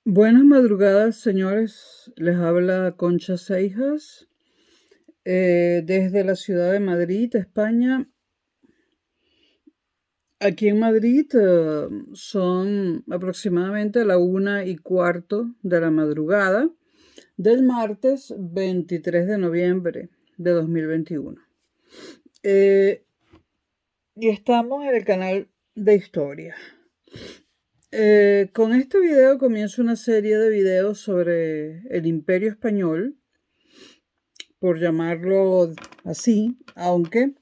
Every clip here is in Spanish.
Buenas madrugadas, señores. Les habla Concha Seijas desde la ciudad de Madrid, España. Aquí en Madrid son aproximadamente la 1:15 de la madrugada del martes 23 de noviembre de 2021. Y estamos en el canal de historia. Con este video comienzo una serie de videos sobre el Imperio Español, por llamarlo así, aunque,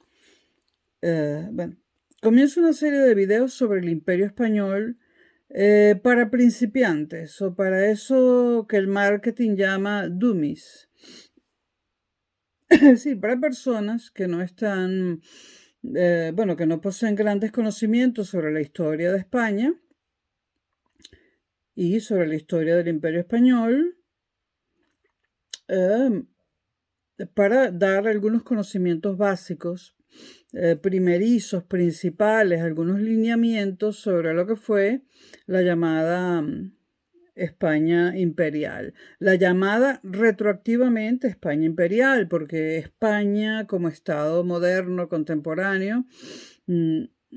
comienzo una serie de videos sobre el Imperio Español para principiantes, o para eso que el marketing llama dummies. Es decir, para personas que no están, que no poseen grandes conocimientos sobre la historia de España y sobre la historia del Imperio Español, para dar algunos conocimientos básicos, primerizos, principales, algunos lineamientos sobre lo que fue la llamada España imperial. La llamada retroactivamente España imperial, porque España como Estado moderno, contemporáneo,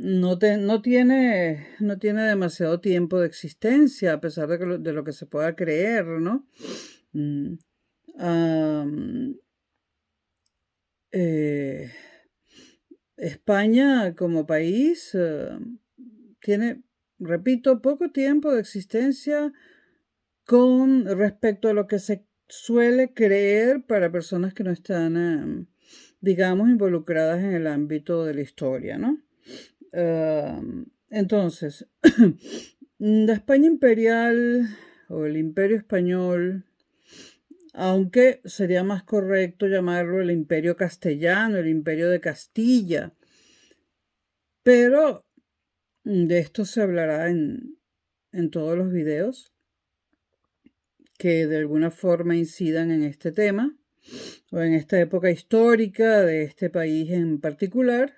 no tiene demasiado tiempo de existencia, a pesar de lo que se pueda creer, ¿no? España como país tiene, repito, poco tiempo de existencia con respecto a lo que se suele creer para personas que no están, digamos, involucradas en el ámbito de la historia, ¿no? Entonces, la España imperial o el Imperio Español, aunque sería más correcto llamarlo el Imperio Castellano, el Imperio de Castilla, pero de esto se hablará en todos los videos que de alguna forma incidan en este tema o en esta época histórica de este país en particular.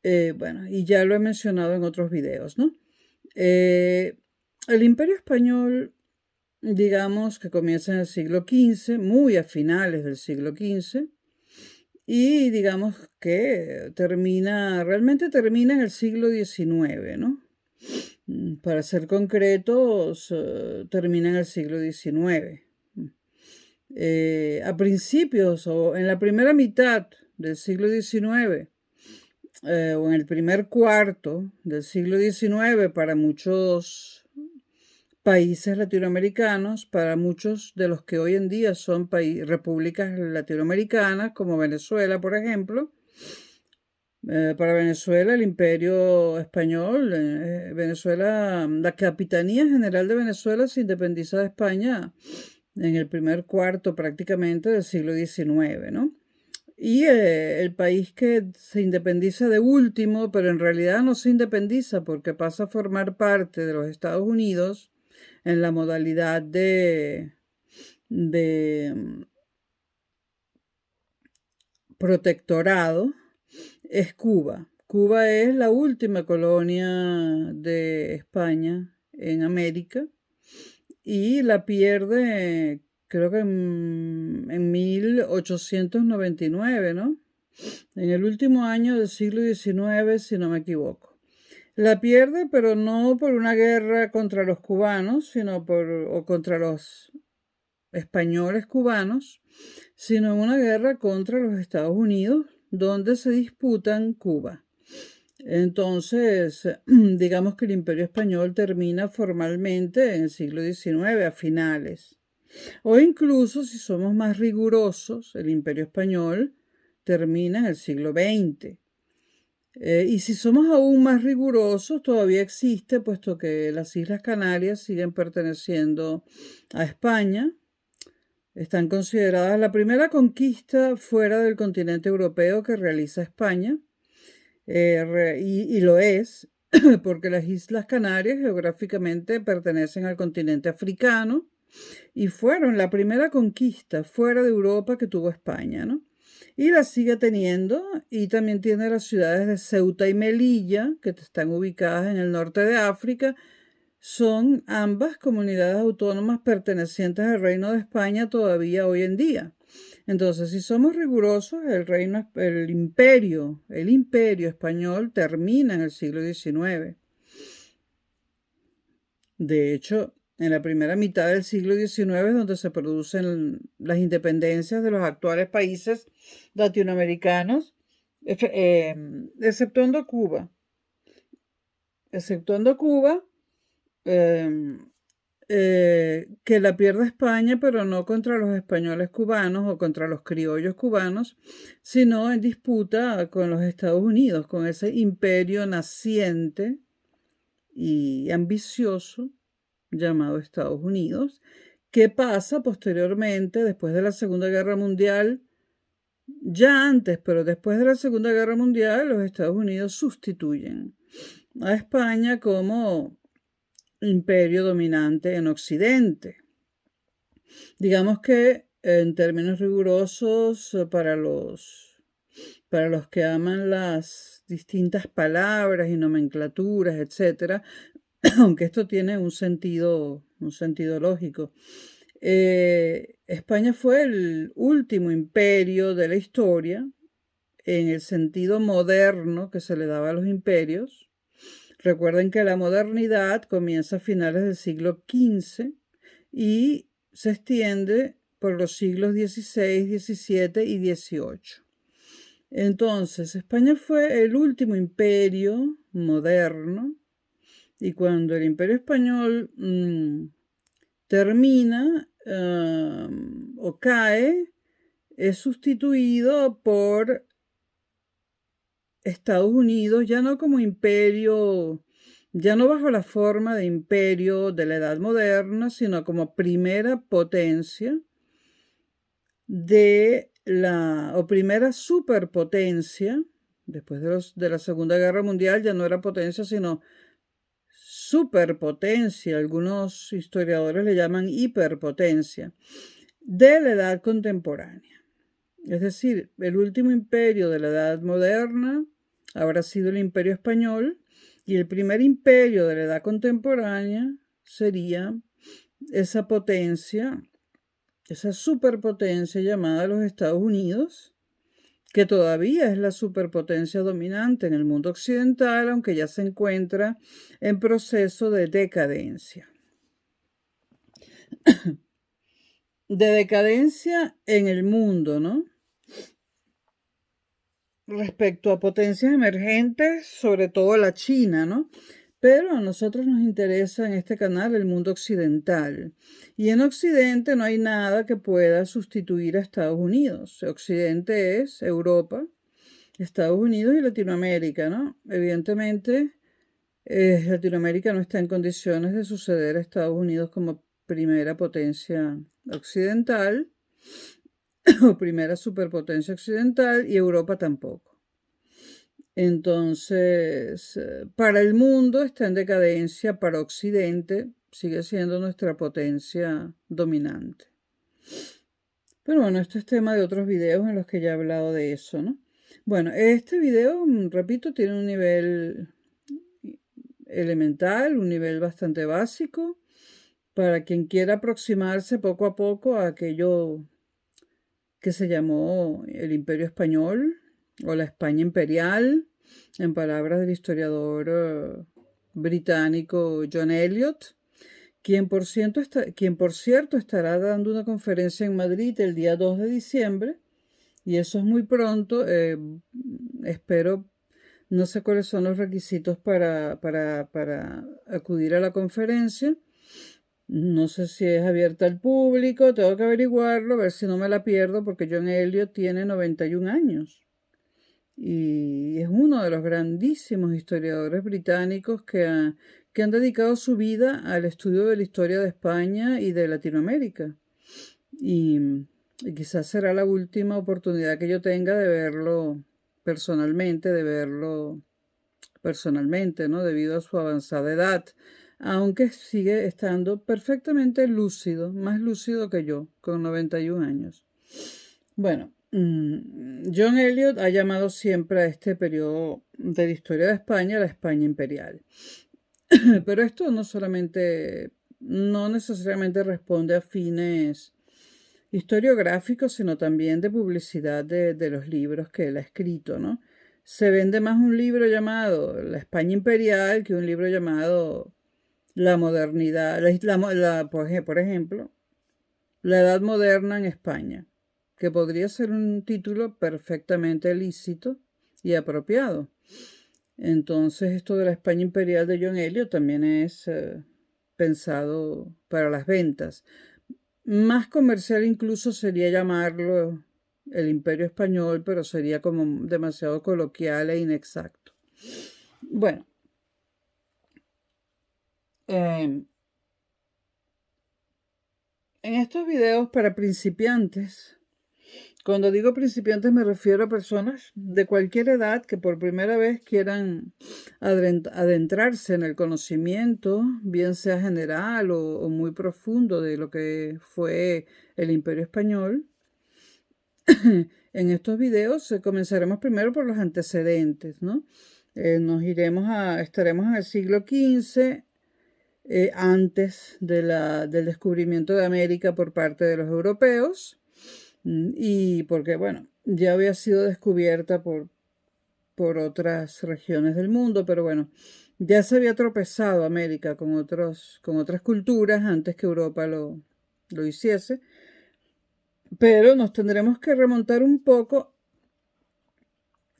Y ya lo he mencionado en otros videos, ¿no? El Imperio Español, digamos que comienza en el siglo XV, muy a finales del siglo XV, y digamos que realmente termina en el siglo XIX, ¿no? Para ser concretos, termina en el siglo XIX. A principios o en la primera mitad del siglo XIX, o en el primer cuarto del siglo XIX, para muchos países latinoamericanos, para muchos de los que hoy en día son repúblicas latinoamericanas, como Venezuela, por ejemplo. Para Venezuela, el Imperio Español, Venezuela, la Capitanía General de Venezuela se independiza de España en el primer cuarto prácticamente del siglo XIX, ¿no? Y el país que se independiza de último, pero en realidad no se independiza porque pasa a formar parte de los Estados Unidos en la modalidad de protectorado, es Cuba. Cuba es la última colonia de España en América y la pierde, creo que en 1899, ¿no? En el último año del siglo XIX, si no me equivoco. La pierde, pero no por una guerra contra los cubanos, sino contra los españoles cubanos, sino en una guerra contra los Estados Unidos, donde se disputan Cuba. Entonces, digamos que el Imperio Español termina formalmente en el siglo XIX, a finales. O incluso, si somos más rigurosos, el Imperio Español termina en el siglo XX. Y si somos aún más rigurosos, todavía existe, puesto que las Islas Canarias siguen perteneciendo a España. Están consideradas la primera conquista fuera del continente europeo que realiza España. Y lo es, porque las Islas Canarias geográficamente pertenecen al continente africano y fueron la primera conquista fuera de Europa que tuvo España, ¿no? Y la sigue teniendo, y también tiene las ciudades de Ceuta y Melilla, que están ubicadas en el norte de África, son ambas comunidades autónomas pertenecientes al Reino de España todavía hoy en día. Entonces, si somos rigurosos, el imperio español termina en el siglo XIX. De hecho, en la primera mitad del siglo XIX es donde se producen las independencias de los actuales países latinoamericanos, exceptuando Cuba. Exceptuando Cuba, que la pierde España, pero no contra los españoles cubanos o contra los criollos cubanos, sino en disputa con los Estados Unidos, con ese imperio naciente y ambicioso llamado Estados Unidos, que pasa posteriormente, después de la Segunda Guerra Mundial, ya antes, pero después de la Segunda Guerra Mundial, los Estados Unidos sustituyen a España como imperio dominante en Occidente. Digamos que en términos rigurosos, para los que aman las distintas palabras y nomenclaturas, etcétera, aunque esto tiene un sentido lógico. España fue el último imperio de la historia en el sentido moderno que se le daba a los imperios. Recuerden que la modernidad comienza a finales del siglo XV y se extiende por los siglos XVI, XVII y XVIII. Entonces, España fue el último imperio moderno, y cuando el imperio español termina o cae, es sustituido por Estados Unidos, ya no como imperio, ya no bajo la forma de imperio de la Edad Moderna, sino como primera potencia primera superpotencia. Después de la Segunda Guerra Mundial ya no era potencia, sino superpotencia. Algunos historiadores le llaman hiperpotencia de la Edad Contemporánea. Es decir, el último imperio de la Edad Moderna habrá sido el Imperio Español, y el primer imperio de la Edad Contemporánea sería esa potencia, esa superpotencia llamada los Estados Unidos, que todavía es la superpotencia dominante en el mundo occidental, aunque ya se encuentra en proceso de decadencia. De decadencia en el mundo, ¿no? Respecto a potencias emergentes, sobre todo la China, ¿no? Pero a nosotros nos interesa en este canal el mundo occidental. Y en Occidente no hay nada que pueda sustituir a Estados Unidos. Occidente es Europa, Estados Unidos y Latinoamérica, ¿no? Evidentemente, Latinoamérica no está en condiciones de suceder a Estados Unidos como primera potencia occidental o primera superpotencia occidental, y Europa tampoco. Entonces, para el mundo está en decadencia, para Occidente sigue siendo nuestra potencia dominante. Pero bueno, esto es tema de otros videos en los que ya he hablado de eso, ¿no? Bueno, este video, repito, tiene un nivel elemental, un nivel bastante básico, para quien quiera aproximarse poco a poco a aquello que se llamó el Imperio Español o la España Imperial, en palabras del historiador británico John Eliot, quien por cierto estará dando una conferencia en Madrid el día 2 de diciembre, y eso es muy pronto. Espero, no sé cuáles son los requisitos para acudir a la conferencia. No sé si es abierta al público, tengo que averiguarlo, a ver si no me la pierdo, porque John Eliot tiene 91 años y es uno de los grandísimos historiadores británicos que han dedicado su vida al estudio de la historia de España y de Latinoamérica. Y quizás será la última oportunidad que yo tenga de verlo personalmente, ¿no? Debido a su avanzada edad, aunque sigue estando perfectamente lúcido, más lúcido que yo, con 91 años. Bueno, John Eliot ha llamado siempre a este periodo de la historia de España la España imperial. Pero esto no necesariamente responde a fines historiográficos, sino también de publicidad de los libros que él ha escrito, ¿no? Se vende más un libro llamado La España Imperial que un libro llamado La Modernidad, por ejemplo, La Edad Moderna en España, que podría ser un título perfectamente lícito y apropiado. Entonces, esto de la España Imperial de John Eliot también es pensado para las ventas. Más comercial incluso sería llamarlo el Imperio Español, pero sería como demasiado coloquial e inexacto. Bueno, en estos videos para principiantes, cuando digo principiantes me refiero a personas de cualquier edad que por primera vez quieran adentrarse en el conocimiento, bien sea general o muy profundo de lo que fue el Imperio Español. En estos videos comenzaremos primero por los antecedentes, ¿no? Estaremos en el siglo XV, antes del descubrimiento de América por parte de los europeos, y porque, bueno, ya había sido descubierta por otras regiones del mundo, pero bueno, ya se había tropezado América con otras culturas antes que Europa lo hiciese. Pero nos tendremos que remontar un poco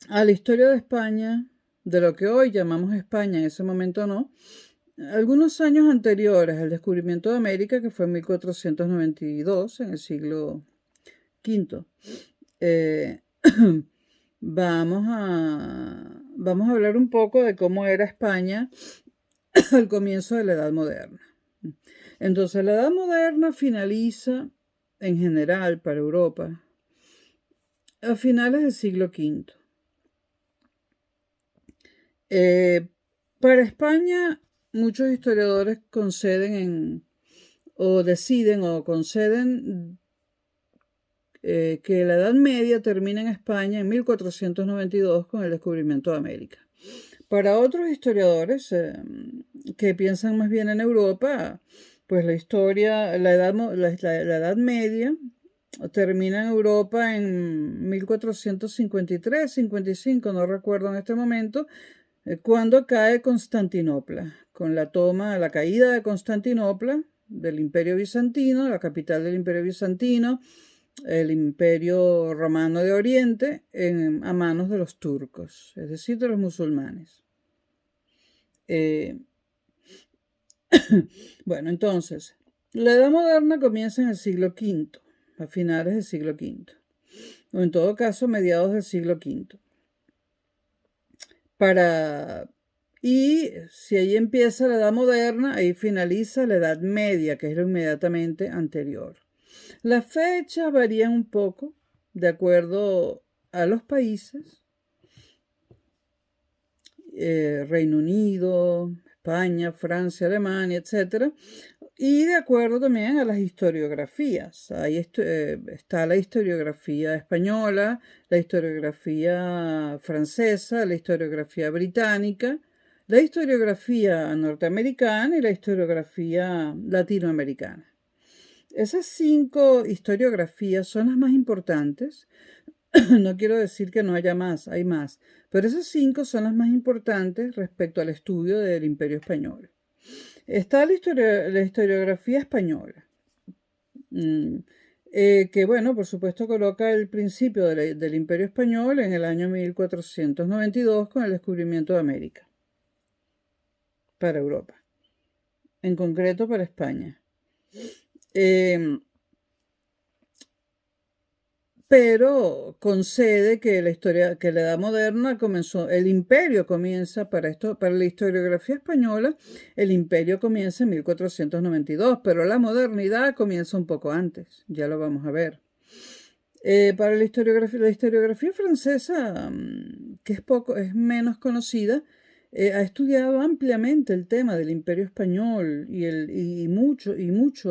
a la historia de España, de lo que hoy llamamos España, en ese momento no, algunos años anteriores al descubrimiento de América, que fue en 1492, en el siglo V. Eh, vamos a hablar un poco de cómo era España al comienzo de la Edad Moderna. Entonces, la Edad Moderna finaliza, en general, para Europa, a finales del siglo V. Para España, muchos historiadores conceden que la Edad Media termina en España en 1492 con el descubrimiento de América. Para otros historiadores que piensan más bien en Europa, pues la Edad Media termina en Europa en 1453, 55, no recuerdo en este momento, cuando cae Constantinopla, con la caída de Constantinopla, del Imperio Bizantino, la capital del Imperio Bizantino, el Imperio Romano de Oriente, a manos de los turcos, es decir, de los musulmanes. Bueno, entonces, la Edad Moderna comienza en el siglo V, a finales del siglo V, o en todo caso, mediados del siglo V. Y si ahí empieza la Edad Moderna, ahí finaliza la Edad Media, que es lo inmediatamente anterior. Las fechas varían un poco de acuerdo a los países. Reino Unido, España, Francia, Alemania, etc. Y de acuerdo también a las historiografías. Ahí está la historiografía española, la historiografía francesa, la historiografía británica, la historiografía norteamericana y la historiografía latinoamericana. Esas 5 historiografías son las más importantes. No quiero decir que no haya más, hay más, pero esas 5 son las más importantes respecto al estudio del Imperio Español. Está la historiografía española, que bueno, por supuesto coloca el principio del Imperio Español en el año 1492 con el descubrimiento de América para Europa, en concreto para España. Pero concede que la Edad Moderna el imperio comienza para la historiografía española, el imperio comienza en 1492, pero la modernidad comienza un poco antes, ya lo vamos a ver. Para la historiografía francesa, que es menos conocida, ha estudiado ampliamente el tema del Imperio Español y mucho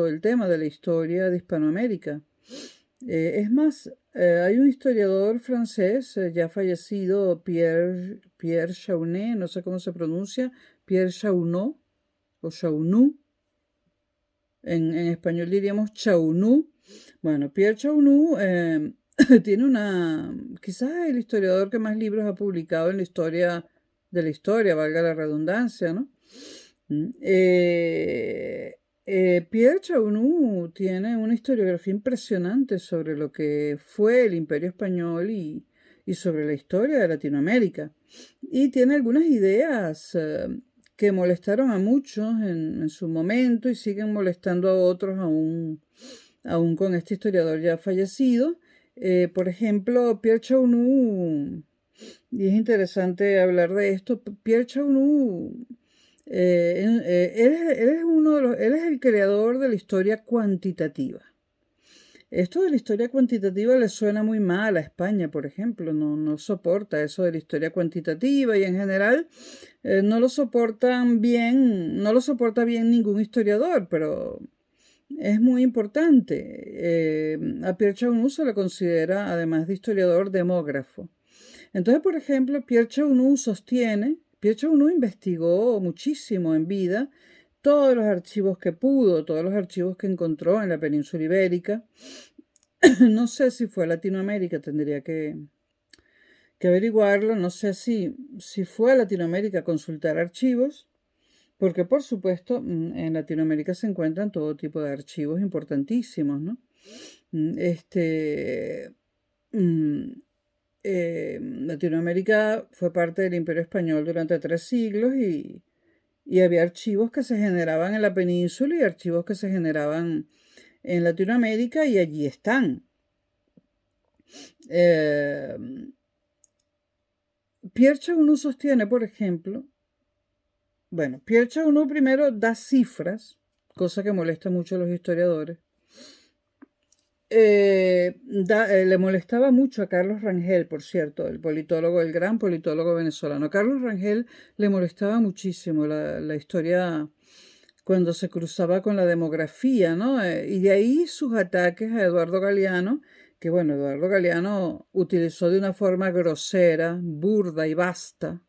el tema de la historia de Hispanoamérica. Es más, hay un historiador francés ya fallecido, Pierre Chaunet, no sé cómo se pronuncia, Pierre Chaunot, o Chaunu. En español diríamos Chaunu. Bueno, Pierre Chaunu tiene quizás el historiador que más libros ha publicado en la historia de la historia, valga la redundancia, ¿no? Pierre Chaunu tiene una historiografía impresionante sobre lo que fue el Imperio Español y sobre la historia de Latinoamérica. Y tiene algunas ideas que molestaron a muchos en su momento y siguen molestando a otros aún con este historiador ya fallecido. Por ejemplo, Pierre Chaunu, y es interesante hablar de esto, Pierre Chaunu, él es el creador de la historia cuantitativa. Esto de la historia cuantitativa le suena muy mal a España, por ejemplo, no soporta eso de la historia cuantitativa y en general no lo soporta bien ningún historiador, pero es muy importante. A Pierre Chaunu se le considera, además de historiador, demógrafo. Entonces, por ejemplo, Pierre Chaunu investigó muchísimo en vida todos los archivos que pudo, todos los archivos que encontró en la península ibérica. No sé si fue a Latinoamérica, tendría que averiguarlo. No sé si fue a Latinoamérica a consultar archivos, porque por supuesto en Latinoamérica se encuentran todo tipo de archivos importantísimos, ¿no? Latinoamérica fue parte del Imperio Español durante 3 siglos y había archivos que se generaban en la península y archivos que se generaban en Latinoamérica y allí están. Pierre Chaunu sostiene, por ejemplo, Pierre Chaunu primero da cifras, cosa que molesta mucho a los historiadores. Le molestaba mucho a Carlos Rangel, por cierto, el gran politólogo venezolano. Carlos Rangel le molestaba muchísimo la historia cuando se cruzaba con la demografía, ¿no? Y de ahí sus ataques a Eduardo Galeano, que bueno, Eduardo Galeano utilizó de una forma grosera, burda y basta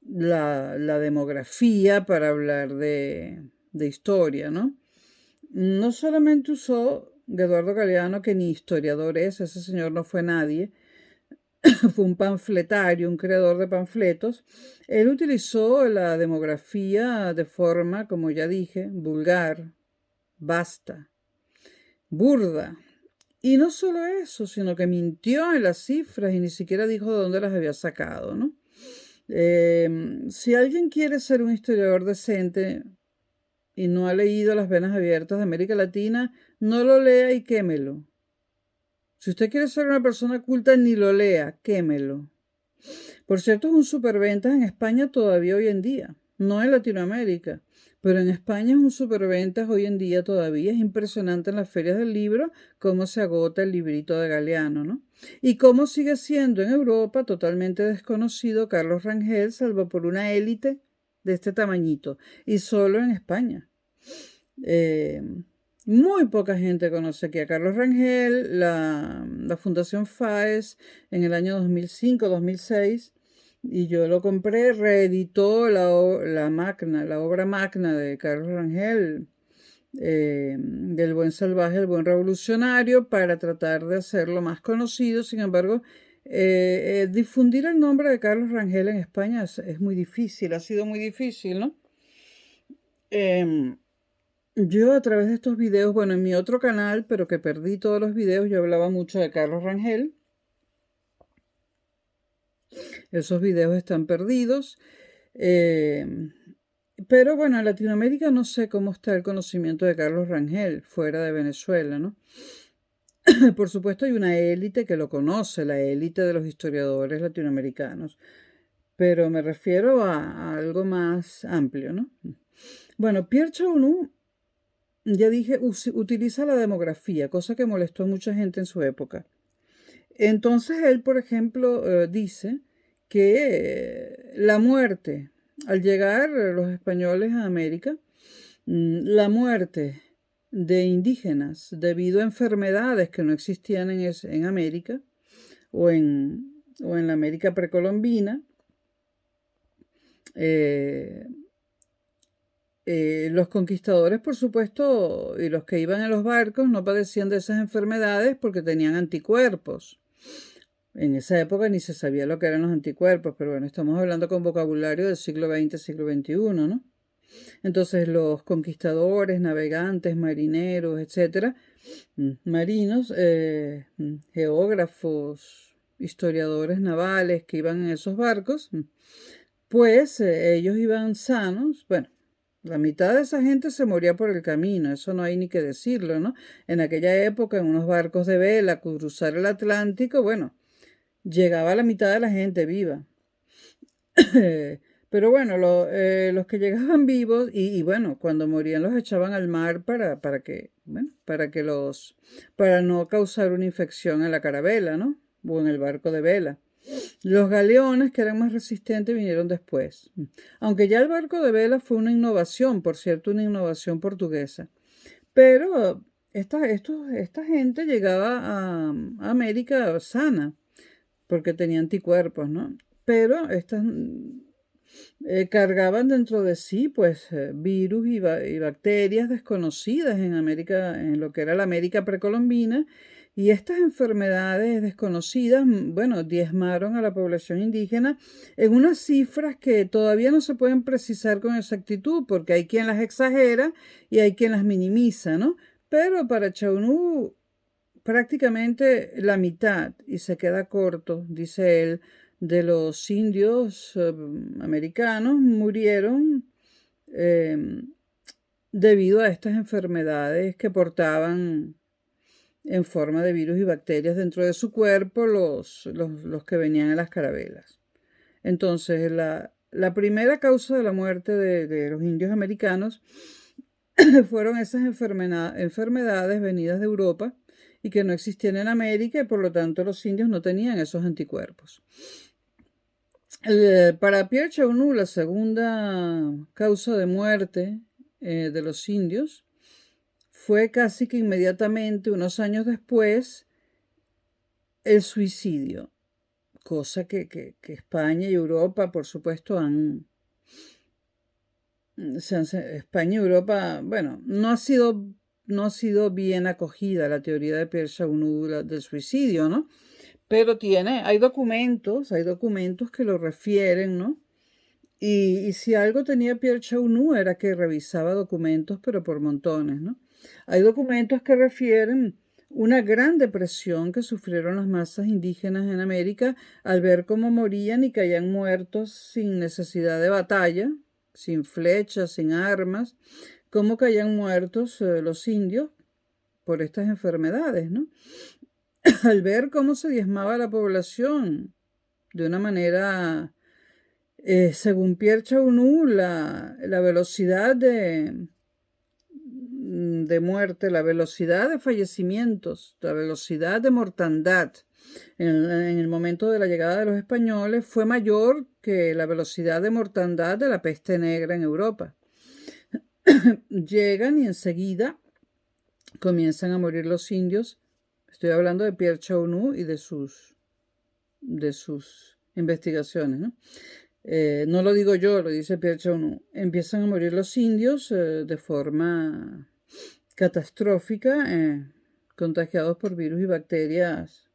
la demografía para hablar de historia, ¿no? No solamente usó Eduardo Galeano, que ni historiador es, ese señor no fue nadie, fue un panfletario, un creador de panfletos. Él utilizó la demografía de forma, como ya dije, vulgar, basta, burda. Y no solo eso, sino que mintió en las cifras y ni siquiera dijo de dónde las había sacado, ¿no? Si alguien quiere ser un historiador decente y no ha leído Las Venas Abiertas de América Latina, no lo lea y quémelo. Si usted quiere ser una persona culta, ni lo lea, quémelo. Por cierto, es un superventas en España todavía hoy en día, no en Latinoamérica, pero en España es un superventas hoy en día todavía. Es impresionante en las ferias del libro cómo se agota el librito de Galeano, ¿no? Y cómo sigue siendo en Europa totalmente desconocido Carlos Rangel, salvo por una élite de este tamañito, y solo en España. Muy poca gente conoce aquí a Carlos Rangel. La Fundación FAES en el año 2005-2006, y yo lo compré, reeditó la obra magna de Carlos Rangel, del buen salvaje, el buen revolucionario, para tratar de hacerlo más conocido. Sin embargo, difundir el nombre de Carlos Rangel en España es muy difícil, ha sido muy difícil, ¿no? Yo a través de estos videos, bueno, en mi otro canal, pero que perdí todos los videos, yo hablaba mucho de Carlos Rangel. Esos videos están perdidos. Pero bueno, en Latinoamérica no sé cómo está el conocimiento de Carlos Rangel fuera de Venezuela, ¿no? Por supuesto hay una élite que lo conoce, la élite de los historiadores latinoamericanos, pero me refiero a algo más amplio, ¿no? Bueno, Pierre Chaunu, ya dije, utiliza la demografía, cosa que molestó a mucha gente en su época. Entonces él, por ejemplo, dice que la muerte, al llegar los españoles a América, la muerte de indígenas debido a enfermedades que no existían en América o en o en la América precolombina, eh, los conquistadores, por supuesto, y los que iban en los barcos no padecían de esas enfermedades porque tenían anticuerpos. En esa época ni se sabía lo que eran los anticuerpos, pero bueno, estamos hablando con vocabulario del siglo XX, siglo XXI, ¿no? Entonces los conquistadores, navegantes, marineros, etcétera, marinos, geógrafos, historiadores navales que iban en esos barcos, pues ellos iban sanos. Bueno, la mitad de esa gente se moría por el camino, eso no hay ni que decirlo, ¿no? En aquella época, en unos barcos de vela, cruzar el Atlántico, bueno, llegaba la mitad de la gente viva. Pero bueno, los que llegaban vivos, y bueno, cuando morían los echaban al mar para que, bueno, para no causar una infección en la carabela, ¿no? O en el barco de vela. Los galeones, que eran más resistentes, vinieron después. Aunque ya el barco de vela fue una innovación, por cierto, una innovación portuguesa. Pero esta gente llegaba a América sana, porque tenía anticuerpos, ¿no? Pero estas cargaban dentro de sí, pues, virus y bacterias desconocidas en América, en lo que era la América precolombina, y estas enfermedades desconocidas, bueno, diezmaron a la población indígena en unas cifras que todavía no se pueden precisar con exactitud, porque hay quien las exagera y hay quien las minimiza, ¿no? Pero para Chaunú prácticamente la mitad, y se queda corto, dice él, de los indios americanos murieron eh, debido a estas enfermedades que portaban en forma de virus y bacterias dentro de su cuerpo los que venían en las carabelas. Entonces, la primera causa de la muerte de los indios americanos fueron esas enfermedades venidas de Europa y que no existían en América, y por lo tanto los indios no tenían esos anticuerpos. Para Pierre Chaunu, la segunda causa de muerte de los indios fue casi que inmediatamente, unos años después, el suicidio, cosa que España y Europa, por supuesto, España y Europa, bueno, no ha sido bien acogida la teoría de Pierre Chaunu del suicidio, ¿no? Pero hay documentos que lo refieren, ¿no? Y si algo tenía Pierre Chaunu era que revisaba documentos, pero por montones, ¿no? Hay documentos que refieren una gran depresión que sufrieron las masas indígenas en América al ver cómo morían y caían muertos sin necesidad de batalla, sin flechas, sin armas, cómo caían muertos los indios por estas enfermedades, ¿no? Al ver cómo se diezmaba la población de una manera, según Pierre Chaunu, la velocidad de muerte, la velocidad de fallecimientos, la velocidad de mortandad en el momento de la llegada de los españoles fue mayor que la velocidad de mortandad de la peste negra en Europa. Llegan y enseguida comienzan a morir los indios. Estoy hablando de Pierre Chaunu y de sus investigaciones, ¿no? No lo digo yo, lo dice Pierre Chaunu. Empiezan a morir los indios de forma catastrófica, contagiados por virus y bacterias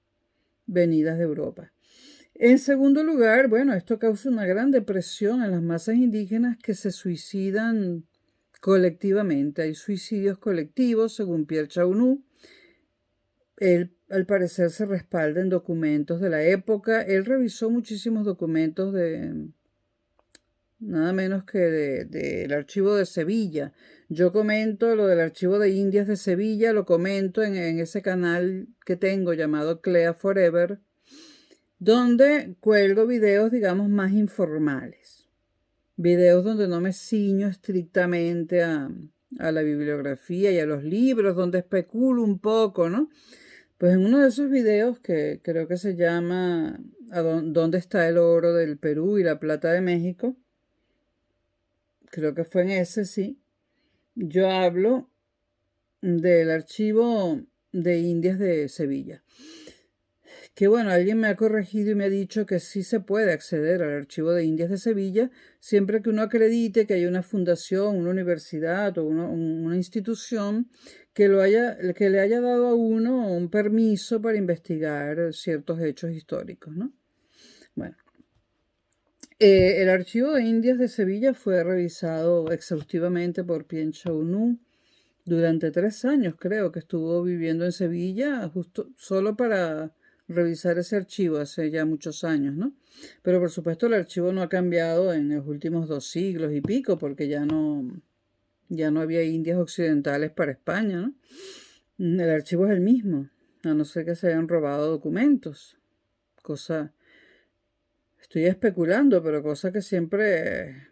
venidas de Europa. En segundo lugar, bueno, esto causa una gran depresión en las masas indígenas que se suicidan colectivamente. Hay suicidios colectivos, según Pierre Chaunu. Él, al parecer, se respalda en documentos de la época. Él revisó muchísimos documentos de nada menos que del archivo de Sevilla. Yo comento lo del archivo de Indias de Sevilla, lo comento en ese canal que tengo llamado Clea Forever, donde cuelgo videos, digamos, más informales. Videos donde no me ciño estrictamente a la bibliografía y a los libros, donde especulo un poco, ¿no? Pues en uno de esos videos que creo que se llama ¿Dónde está el oro del Perú y la plata de México? Creo que fue en ese, sí. Yo hablo del archivo de Indias de Sevilla, que bueno, alguien me ha corregido y me ha dicho que sí se puede acceder al Archivo de Indias de Sevilla siempre que uno acredite que hay una fundación, una universidad o una institución que le haya dado a uno un permiso para investigar ciertos hechos históricos, ¿no? Bueno, el Archivo de Indias de Sevilla fue revisado exhaustivamente por Pien Chau Nu durante 3 años, creo que estuvo viviendo en Sevilla, justo solo para revisar ese archivo hace ya muchos años, ¿no? Pero por supuesto el archivo no ha cambiado en los últimos 2 siglos y pico, porque ya no había Indias occidentales para España, ¿no? El archivo es el mismo, a no ser que se hayan robado documentos, cosa, estoy especulando, pero cosa que siempre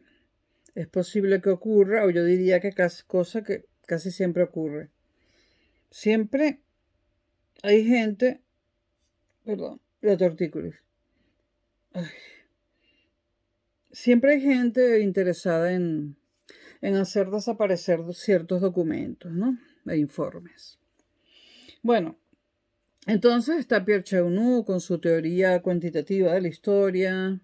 es posible que ocurra, o yo diría que cosa que casi siempre ocurre. Siempre hay gente, perdón, la tortícolis. Ay, siempre hay gente interesada en hacer desaparecer ciertos documentos, ¿no? E informes. Bueno, entonces está Pierre Chaunu con su teoría cuantitativa de la historia,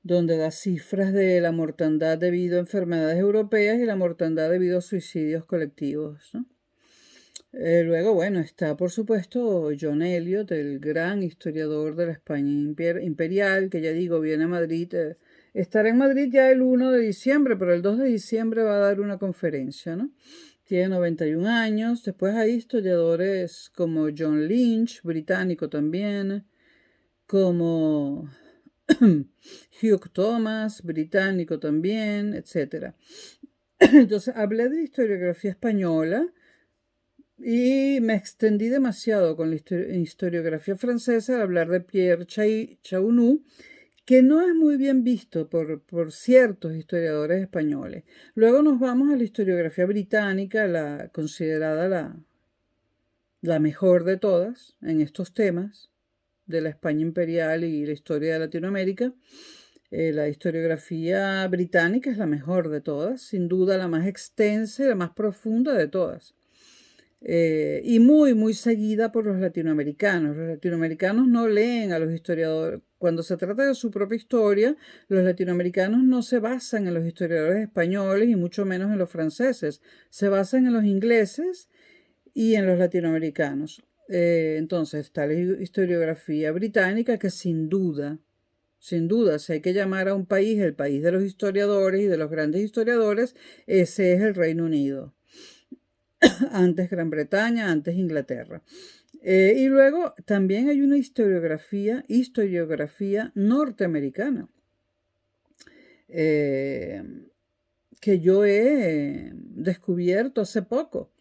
donde da cifras de la mortandad debido a enfermedades europeas y la mortandad debido a suicidios colectivos, ¿no? Luego, bueno, está por supuesto John Eliot, el gran historiador de la España imperial, que ya digo, viene a Madrid. Estará en Madrid ya el 1 de diciembre, pero el 2 de diciembre va a dar una conferencia, ¿no? Tiene 91 años. Después hay historiadores como John Lynch, británico también, como Hugh Thomas, británico también, etc. Entonces, hablé de historiografía española y me extendí demasiado con la historiografía francesa al hablar de Pierre Chaunu, que no es muy bien visto por ciertos historiadores españoles. Luego nos vamos a la historiografía británica, considerada la mejor de todas en estos temas de la España imperial y la historia de Latinoamérica. La historiografía británica es la mejor de todas, sin duda la más extensa y la más profunda de todas. Y muy, muy seguida por los latinoamericanos. Los latinoamericanos no leen a los historiadores. Cuando se trata de su propia historia, los latinoamericanos no se basan en los historiadores españoles y mucho menos en los franceses. Se basan en los ingleses y en los latinoamericanos. Entonces está la historiografía británica, que sin duda, si hay que llamar a un país el país de los historiadores y de los grandes historiadores, ese es el Reino Unido. Antes Gran Bretaña, antes Inglaterra. Y luego también hay una historiografía norteamericana, que yo he descubierto hace poco.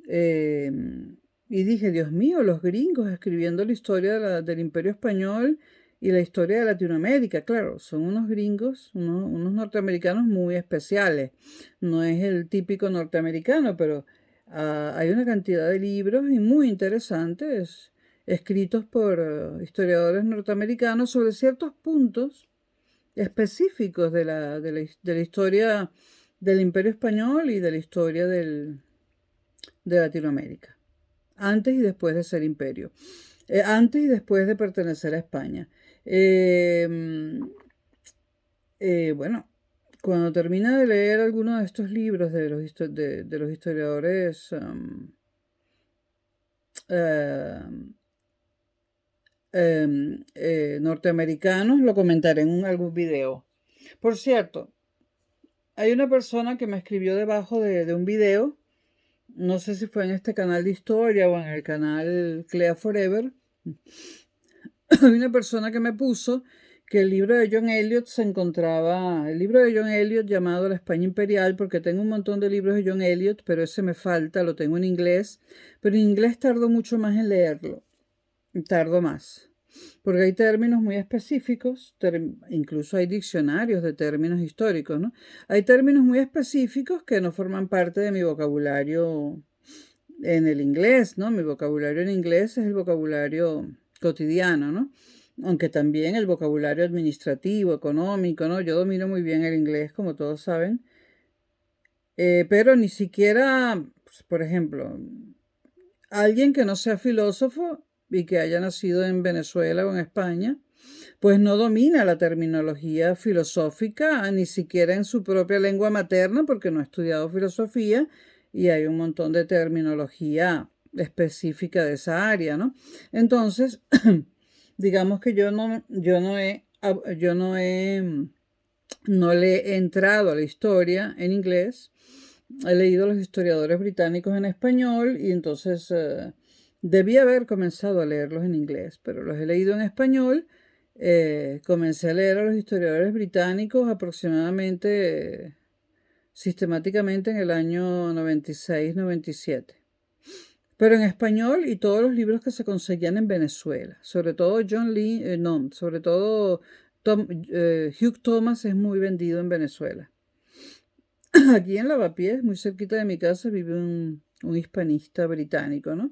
Y dije, Dios mío, los gringos escribiendo la historia del Imperio Español y la historia de Latinoamérica. Claro, son unos gringos, unos norteamericanos muy especiales. No es el típico norteamericano, pero hay una cantidad de libros y muy interesantes escritos por historiadores norteamericanos sobre ciertos puntos específicos de la historia del Imperio Español y de la historia de Latinoamérica, antes y después de ser imperio, antes y después de pertenecer a España. Bueno, cuando termina de leer alguno de estos libros de los historiadores norteamericanos, lo comentaré en algún video. Por cierto, hay una persona que me escribió debajo de un video, no sé si fue en este canal de historia o en el canal Clea Forever. Hay una persona que me puso que el libro de John Eliot el libro de John Eliot llamado La España Imperial, porque tengo un montón de libros de John Eliot, pero ese me falta, lo tengo en inglés, pero en inglés tardo mucho más en leerlo, tardo más, porque hay términos muy específicos, incluso hay diccionarios de términos históricos, ¿no? Hay términos muy específicos que no forman parte de mi vocabulario en el inglés, ¿no? Mi vocabulario en inglés es el vocabulario cotidiano, ¿no? Aunque también el vocabulario administrativo, económico, ¿no? Yo domino muy bien el inglés, como todos saben, pero ni siquiera, pues, por ejemplo, alguien que no sea filósofo y que haya nacido en Venezuela o en España, pues no domina la terminología filosófica, ni siquiera en su propia lengua materna, porque no ha estudiado filosofía y hay un montón de terminología específica de esa área, ¿no? Entonces, digamos que no le he entrado a la historia en inglés. He leído a los historiadores británicos en español y entonces debí haber comenzado a leerlos en inglés, pero los he leído en español. Comencé a leer a los historiadores británicos aproximadamente sistemáticamente en el año 96-97. Pero en español y todos los libros que se conseguían en Venezuela. Sobre todo sobre todo Hugh Thomas es muy vendido en Venezuela. Aquí en Lavapiés, muy cerquita de mi casa, vive un hispanista británico, ¿no?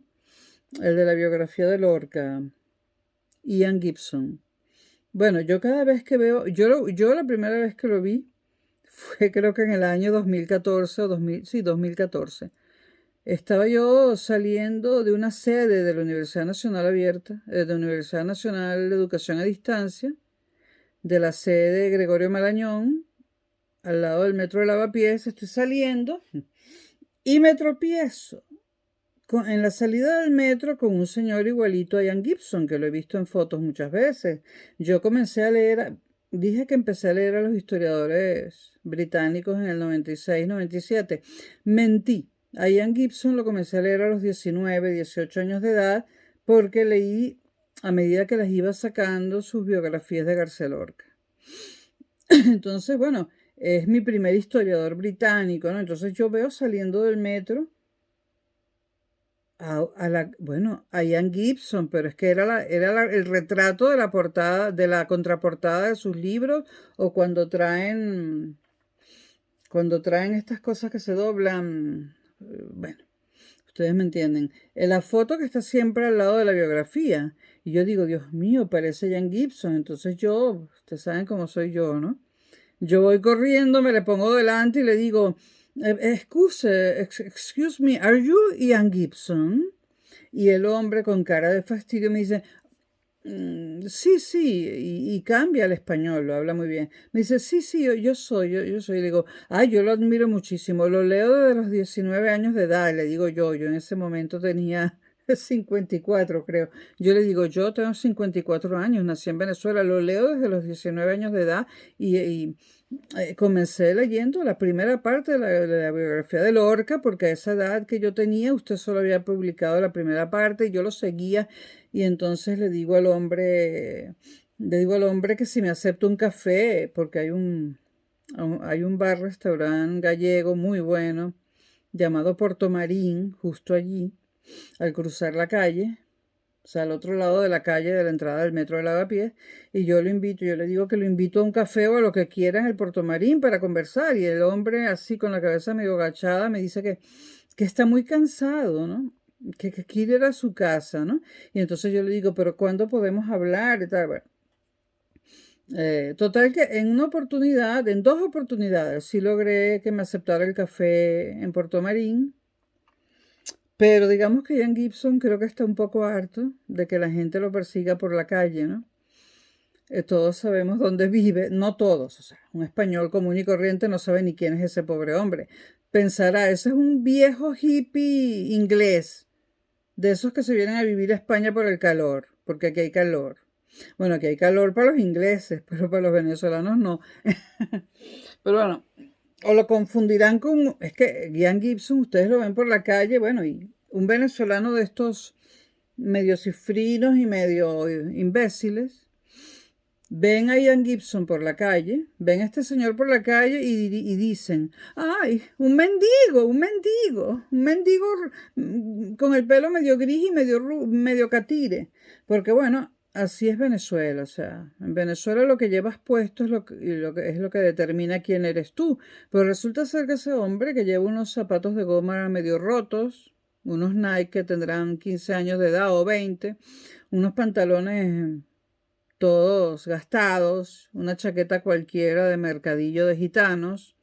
El de la biografía de Lorca, Ian Gibson. Bueno, yo cada vez que veo, yo la primera vez que lo vi fue creo que en el año 2014 o 2014. Estaba yo saliendo de una sede de la Universidad Nacional Abierta, de la Universidad Nacional de Educación a Distancia, de la sede de Gregorio Marañón, al lado del metro de Lavapiés. Estoy saliendo y me tropiezo en la salida del metro con un señor igualito a Ian Gibson, que lo he visto en fotos muchas veces. Yo comencé a leer, dije que empecé a leer a los historiadores británicos en el 96-97. Mentí. A Ian Gibson lo comencé a leer a los 19, 18 años de edad, porque leí a medida que las iba sacando sus biografías de García Lorca. Entonces, bueno, es mi primer historiador británico, ¿no? Entonces yo veo saliendo del metro a Ian Gibson, pero es que era el retrato de la portada, de la contraportada de sus libros, o cuando traen estas cosas que se doblan, bueno, ustedes me entienden. La foto que está siempre al lado de la biografía. Y yo digo, Dios mío, parece Ian Gibson. Entonces ustedes saben cómo soy yo, ¿no? Yo voy corriendo, me le pongo delante y le digo, excuse me, ¿are you Ian Gibson? Y el hombre con cara de fastidio me dice, sí, sí, y cambia al español, lo habla muy bien. Me dice, sí, sí, yo soy. Le digo, yo lo admiro muchísimo, lo leo desde los 19 años de edad. Le digo yo en ese momento tenía 54, creo. Yo le digo, yo tengo 54 años, nací en Venezuela, lo leo desde los 19 años de edad y comencé leyendo la primera parte de la biografía de Lorca, porque a esa edad que yo tenía, usted solo había publicado la primera parte y yo lo seguía. Y entonces le digo al hombre que si me acepta un café, porque hay un bar-restaurante gallego muy bueno llamado Puerto Marín, justo allí, al cruzar la calle, o sea, al otro lado de la calle de la entrada del metro de Lavapiés, y yo le digo que lo invito a un café o a lo que quiera en el Puerto Marín para conversar, y el hombre así con la cabeza medio agachada me dice que está muy cansado, ¿no? Que quiere ir a su casa, ¿no? Y entonces yo le digo, pero ¿cuándo podemos hablar? Y tal, bueno. Total que en dos oportunidades, sí logré que me aceptara el café en Puerto Marín, pero digamos que Ian Gibson creo que está un poco harto de que la gente lo persiga por la calle, ¿no? Todos sabemos dónde vive, no todos, o sea, un español común y corriente no sabe ni quién es ese pobre hombre. Pensará, ese es un viejo hippie inglés, de esos que se vienen a vivir a España por el calor, porque aquí hay calor. Bueno, aquí hay calor para los ingleses, pero para los venezolanos no. Pero bueno, o lo confundirán con, es que Ian Gibson, ustedes lo ven por la calle, bueno, y un venezolano de estos medio cifrinos y medio imbéciles, ven a Ian Gibson por la calle, ven a este señor por la calle y dicen, ¡ay, un mendigo con el pelo medio gris y medio catire! Porque bueno, así es Venezuela, o sea, en Venezuela lo que llevas puesto es lo que determina quién eres tú. Pero resulta ser que ese hombre que lleva unos zapatos de goma medio rotos, unos Nike que tendrán 15 años de edad o 20, unos pantalones todos gastados, una chaqueta cualquiera de mercadillo de gitanos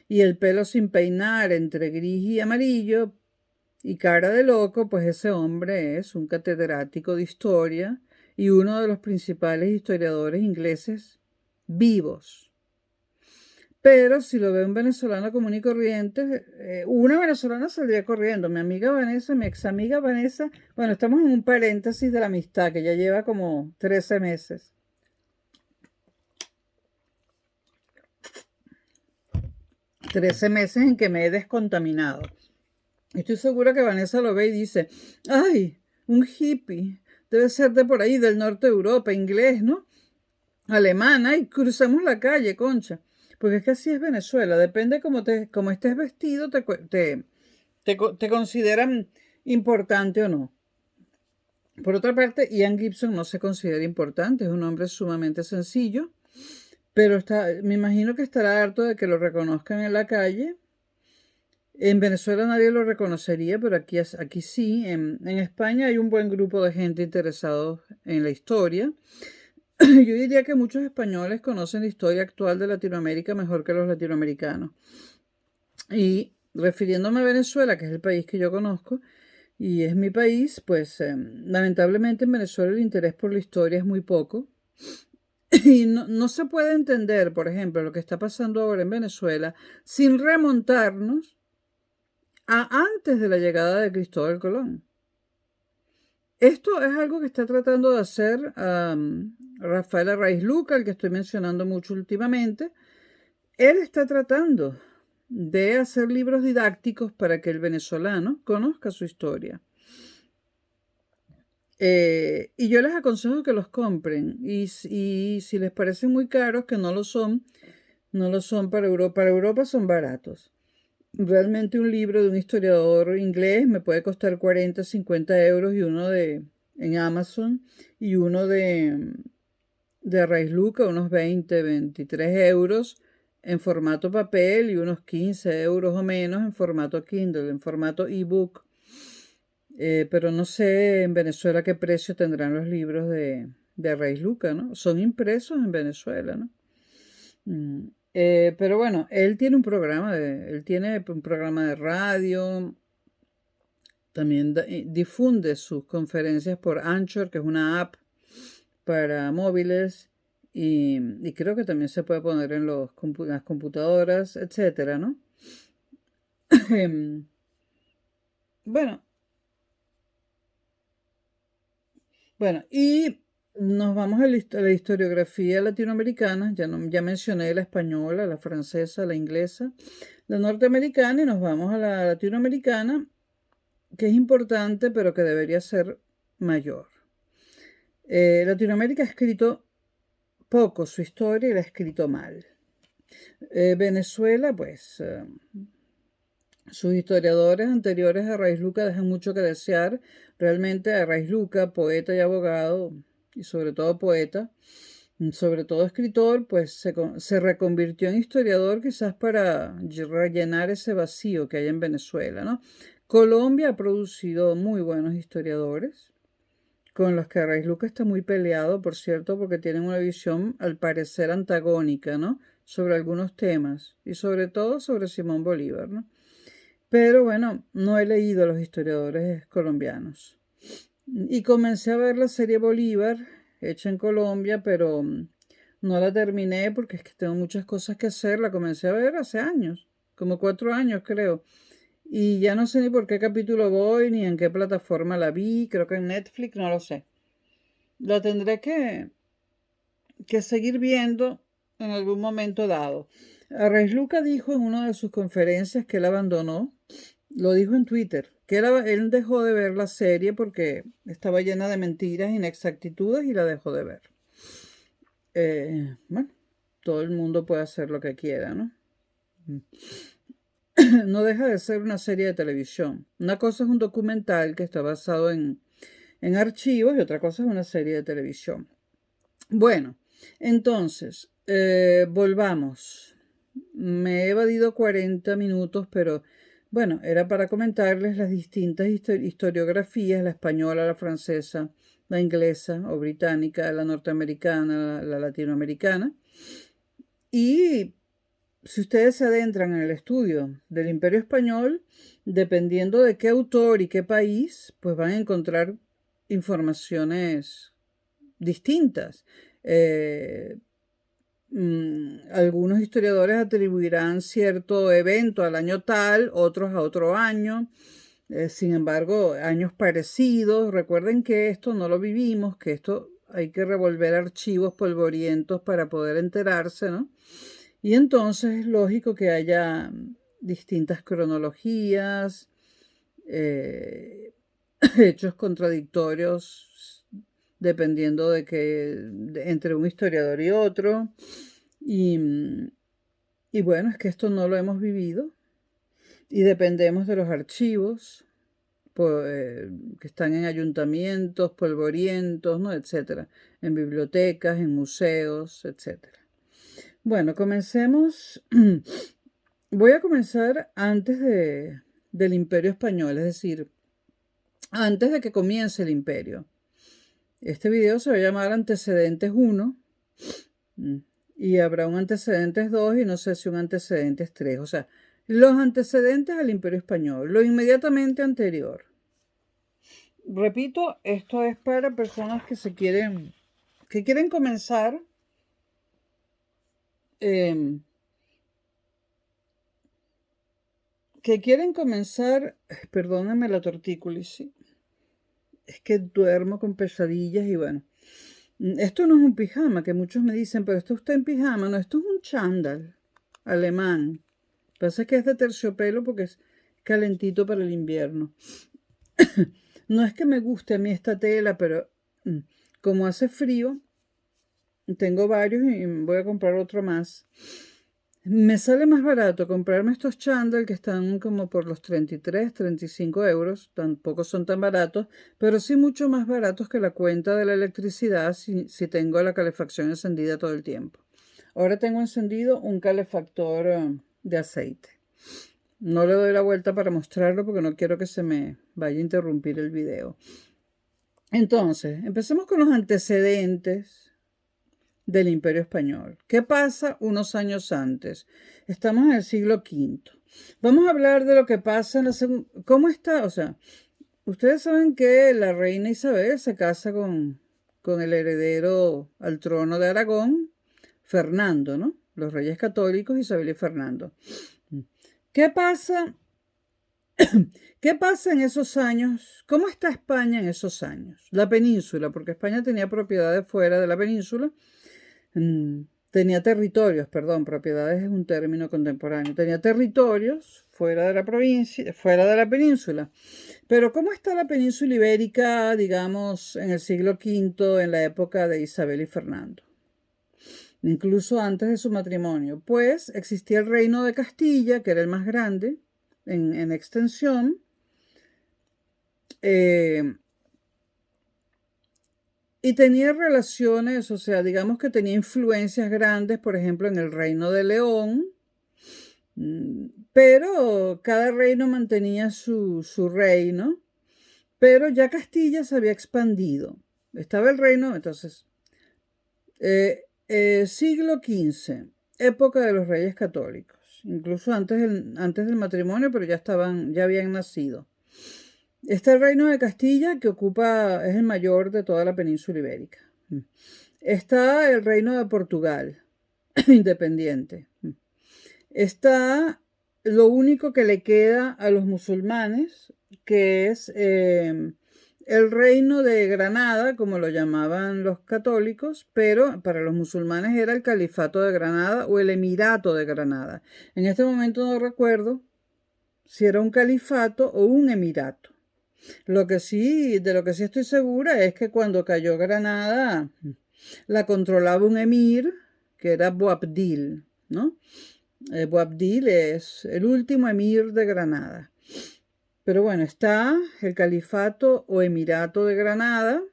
y el pelo sin peinar entre gris y amarillo, Y cara de loco, pues ese hombre es un catedrático de historia y uno de los principales historiadores ingleses vivos. Pero si lo ve un venezolano común y corriente, una venezolana saldría corriendo. Mi amiga Vanessa, mi ex amiga Vanessa, bueno, estamos en un paréntesis de la amistad que ya lleva como 13 meses. 13 meses en que me he descontaminado. Estoy segura que Vanessa lo ve y dice, ay, un hippie, debe ser de por ahí, del norte de Europa, inglés, ¿no? Alemán, ay, cruzamos la calle, concha. Porque es que así es Venezuela, depende cómo estés vestido, te consideran importante o no. Por otra parte, Ian Gibson no se considera importante, es un hombre sumamente sencillo, pero me imagino que estará harto de que lo reconozcan en la calle. En Venezuela nadie lo reconocería, pero aquí sí. En España hay un buen grupo de gente interesado en la historia. Yo diría que muchos españoles conocen la historia actual de Latinoamérica mejor que los latinoamericanos. Y refiriéndome a Venezuela, que es el país que yo conozco, y es mi país, pues lamentablemente en Venezuela el interés por la historia es muy poco. Y no se puede entender, por ejemplo, lo que está pasando ahora en Venezuela sin remontarnos a antes de la llegada de Cristóbal Colón. Esto es algo que está tratando de hacer Rafael Arraiz Luca, el que estoy mencionando mucho últimamente. Él está tratando de hacer libros didácticos para que el venezolano conozca su historia. Y yo les aconsejo que los compren. Y si les parecen muy caros, que no lo son para Europa. Para Europa son baratos. Realmente un libro de un historiador inglés me puede costar 40, 50 euros y uno en Amazon y uno de Arraiz Luca, unos 20, 23 euros en formato papel y unos 15 euros o menos en formato Kindle, en formato ebook. Pero no sé en Venezuela qué precio tendrán los libros de Arraiz Luca, ¿no? Son impresos en Venezuela, ¿no? Pero bueno, él tiene un programa de radio, también difunde sus conferencias por Anchor, que es una app para móviles, y creo que también se puede poner en las computadoras, etcétera, ¿no? Bueno, y nos vamos a la historiografía latinoamericana. Ya mencioné la española, la francesa, la inglesa, la norteamericana, y nos vamos a la latinoamericana, que es importante, pero que debería ser mayor. Latinoamérica ha escrito poco su historia y la ha escrito mal. Venezuela, pues, sus historiadores anteriores a Arraiz Luca dejan mucho que desear. Realmente Arraiz Luca, poeta y abogado, y sobre todo poeta, sobre todo escritor, pues se reconvirtió en historiador quizás para rellenar ese vacío que hay en Venezuela, ¿no? Colombia ha producido muy buenos historiadores, con los que Arraiz Luca está muy peleado, por cierto, porque tienen una visión al parecer antagónica, ¿no? Sobre algunos temas, y sobre todo sobre Simón Bolívar, ¿no? Pero bueno, no he leído a los historiadores colombianos. Y comencé a ver la serie Bolívar, hecha en Colombia, pero no la terminé porque es que tengo muchas cosas que hacer. La comencé a ver hace años, como 4 años creo. Y ya no sé ni por qué capítulo voy, ni en qué plataforma la vi. Creo que en Netflix, no lo sé. La tendré que seguir viendo en algún momento dado. Arraiz Luca dijo en una de sus conferencias que él abandonó, lo dijo en Twitter, que él dejó de ver la serie porque estaba llena de mentiras, inexactitudes, y la dejó de ver. Bueno, todo el mundo puede hacer lo que quiera, ¿no? No deja de ser una serie de televisión. Una cosa es un documental que está basado en archivos y otra cosa es una serie de televisión. Bueno, entonces, volvamos. Me he evadido 40 minutos, pero bueno, era para comentarles las distintas historiografías, la española, la francesa, la inglesa o británica, la norteamericana, la latinoamericana. Y si ustedes se adentran en el estudio del Imperio Español, dependiendo de qué autor y qué país, pues van a encontrar informaciones distintas. Algunos historiadores atribuirán cierto evento al año tal, otros a otro año. Sin embargo, años parecidos. Recuerden que esto no lo vivimos, que esto hay que revolver archivos polvorientos para poder enterarse, ¿no? Y entonces es lógico que haya distintas cronologías, eh, hechos contradictorios, dependiendo de entre un historiador y otro. Y bueno, es que esto no lo hemos vivido y dependemos de los archivos que están en ayuntamientos, polvorientos, ¿no? Etcétera, en bibliotecas, en museos, etcétera. Bueno, comencemos. Voy a comenzar antes del Imperio Español, es decir, antes de que comience el imperio. Este video se va a llamar Antecedentes 1 y habrá un Antecedentes 2 y no sé si un Antecedentes 3. O sea, los antecedentes al Imperio Español, lo inmediatamente anterior. Repito, esto es para personas que quieren comenzar perdónenme la tortícolis, ¿sí? Es que duermo con pesadillas y bueno. Esto no es un pijama, que muchos me dicen, pero esto está en pijama. No, esto es un chándal alemán. Lo que pasa es que es de terciopelo porque es calentito para el invierno. No es que me guste a mí esta tela, pero como hace frío, tengo varios y voy a comprar otro más. Me sale más barato comprarme estos chándal que están como por los 33, 35 euros. Tampoco son tan baratos, pero sí mucho más baratos que la cuenta de la electricidad si tengo la calefacción encendida todo el tiempo. Ahora tengo encendido un calefactor de aceite. No le doy la vuelta para mostrarlo porque no quiero que se me vaya a interrumpir el video. Entonces, empecemos con los antecedentes del Imperio Español. ¿Qué pasa unos años antes? Estamos en el siglo V. Vamos a hablar de lo que pasa en la segunda. ¿Cómo está? O sea, ustedes saben que la reina Isabel se casa con el heredero al trono de Aragón, Fernando, ¿no? Los reyes católicos, Isabel y Fernando. ¿Qué pasa? ¿Qué pasa en esos años? ¿Cómo está España en esos años? La península, porque España tenía propiedades fuera de la península. Tenía territorios, perdón, propiedades es un término contemporáneo. Tenía territorios fuera de la provincia, fuera de la península. Pero ¿cómo está la península ibérica, digamos, en el siglo V, en la época de Isabel y Fernando? Incluso antes de su matrimonio. Pues existía el reino de Castilla, que era el más grande en extensión. Y tenía relaciones, o sea, digamos que tenía influencias grandes, por ejemplo, en el reino de León, pero cada reino mantenía su reino, pero ya Castilla se había expandido. Estaba el reino, entonces, siglo XV, época de los reyes católicos, incluso antes del matrimonio, pero ya habían nacido. Está el reino de Castilla, que es el mayor de toda la península ibérica. Está el reino de Portugal, independiente. Está lo único que le queda a los musulmanes, que es el reino de Granada, como lo llamaban los católicos, pero para los musulmanes era el califato de Granada o el emirato de Granada. En este momento no recuerdo si era un califato o un emirato. De lo que sí estoy segura es que cuando cayó Granada la controlaba un emir que era Boabdil, ¿no? Boabdil es el último emir de Granada. Pero bueno, está el califato o emirato de Granada,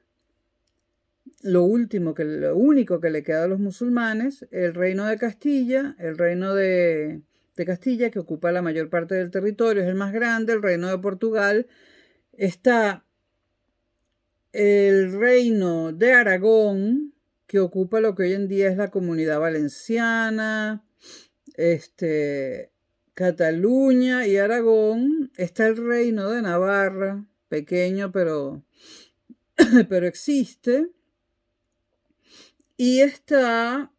lo único que le queda a los musulmanes, el reino de Castilla, que ocupa la mayor parte del territorio, es el más grande, el reino de Portugal. Está el reino de Aragón, que ocupa lo que hoy en día es la Comunidad Valenciana, Cataluña y Aragón, está el reino de Navarra, pequeño pero existe, y está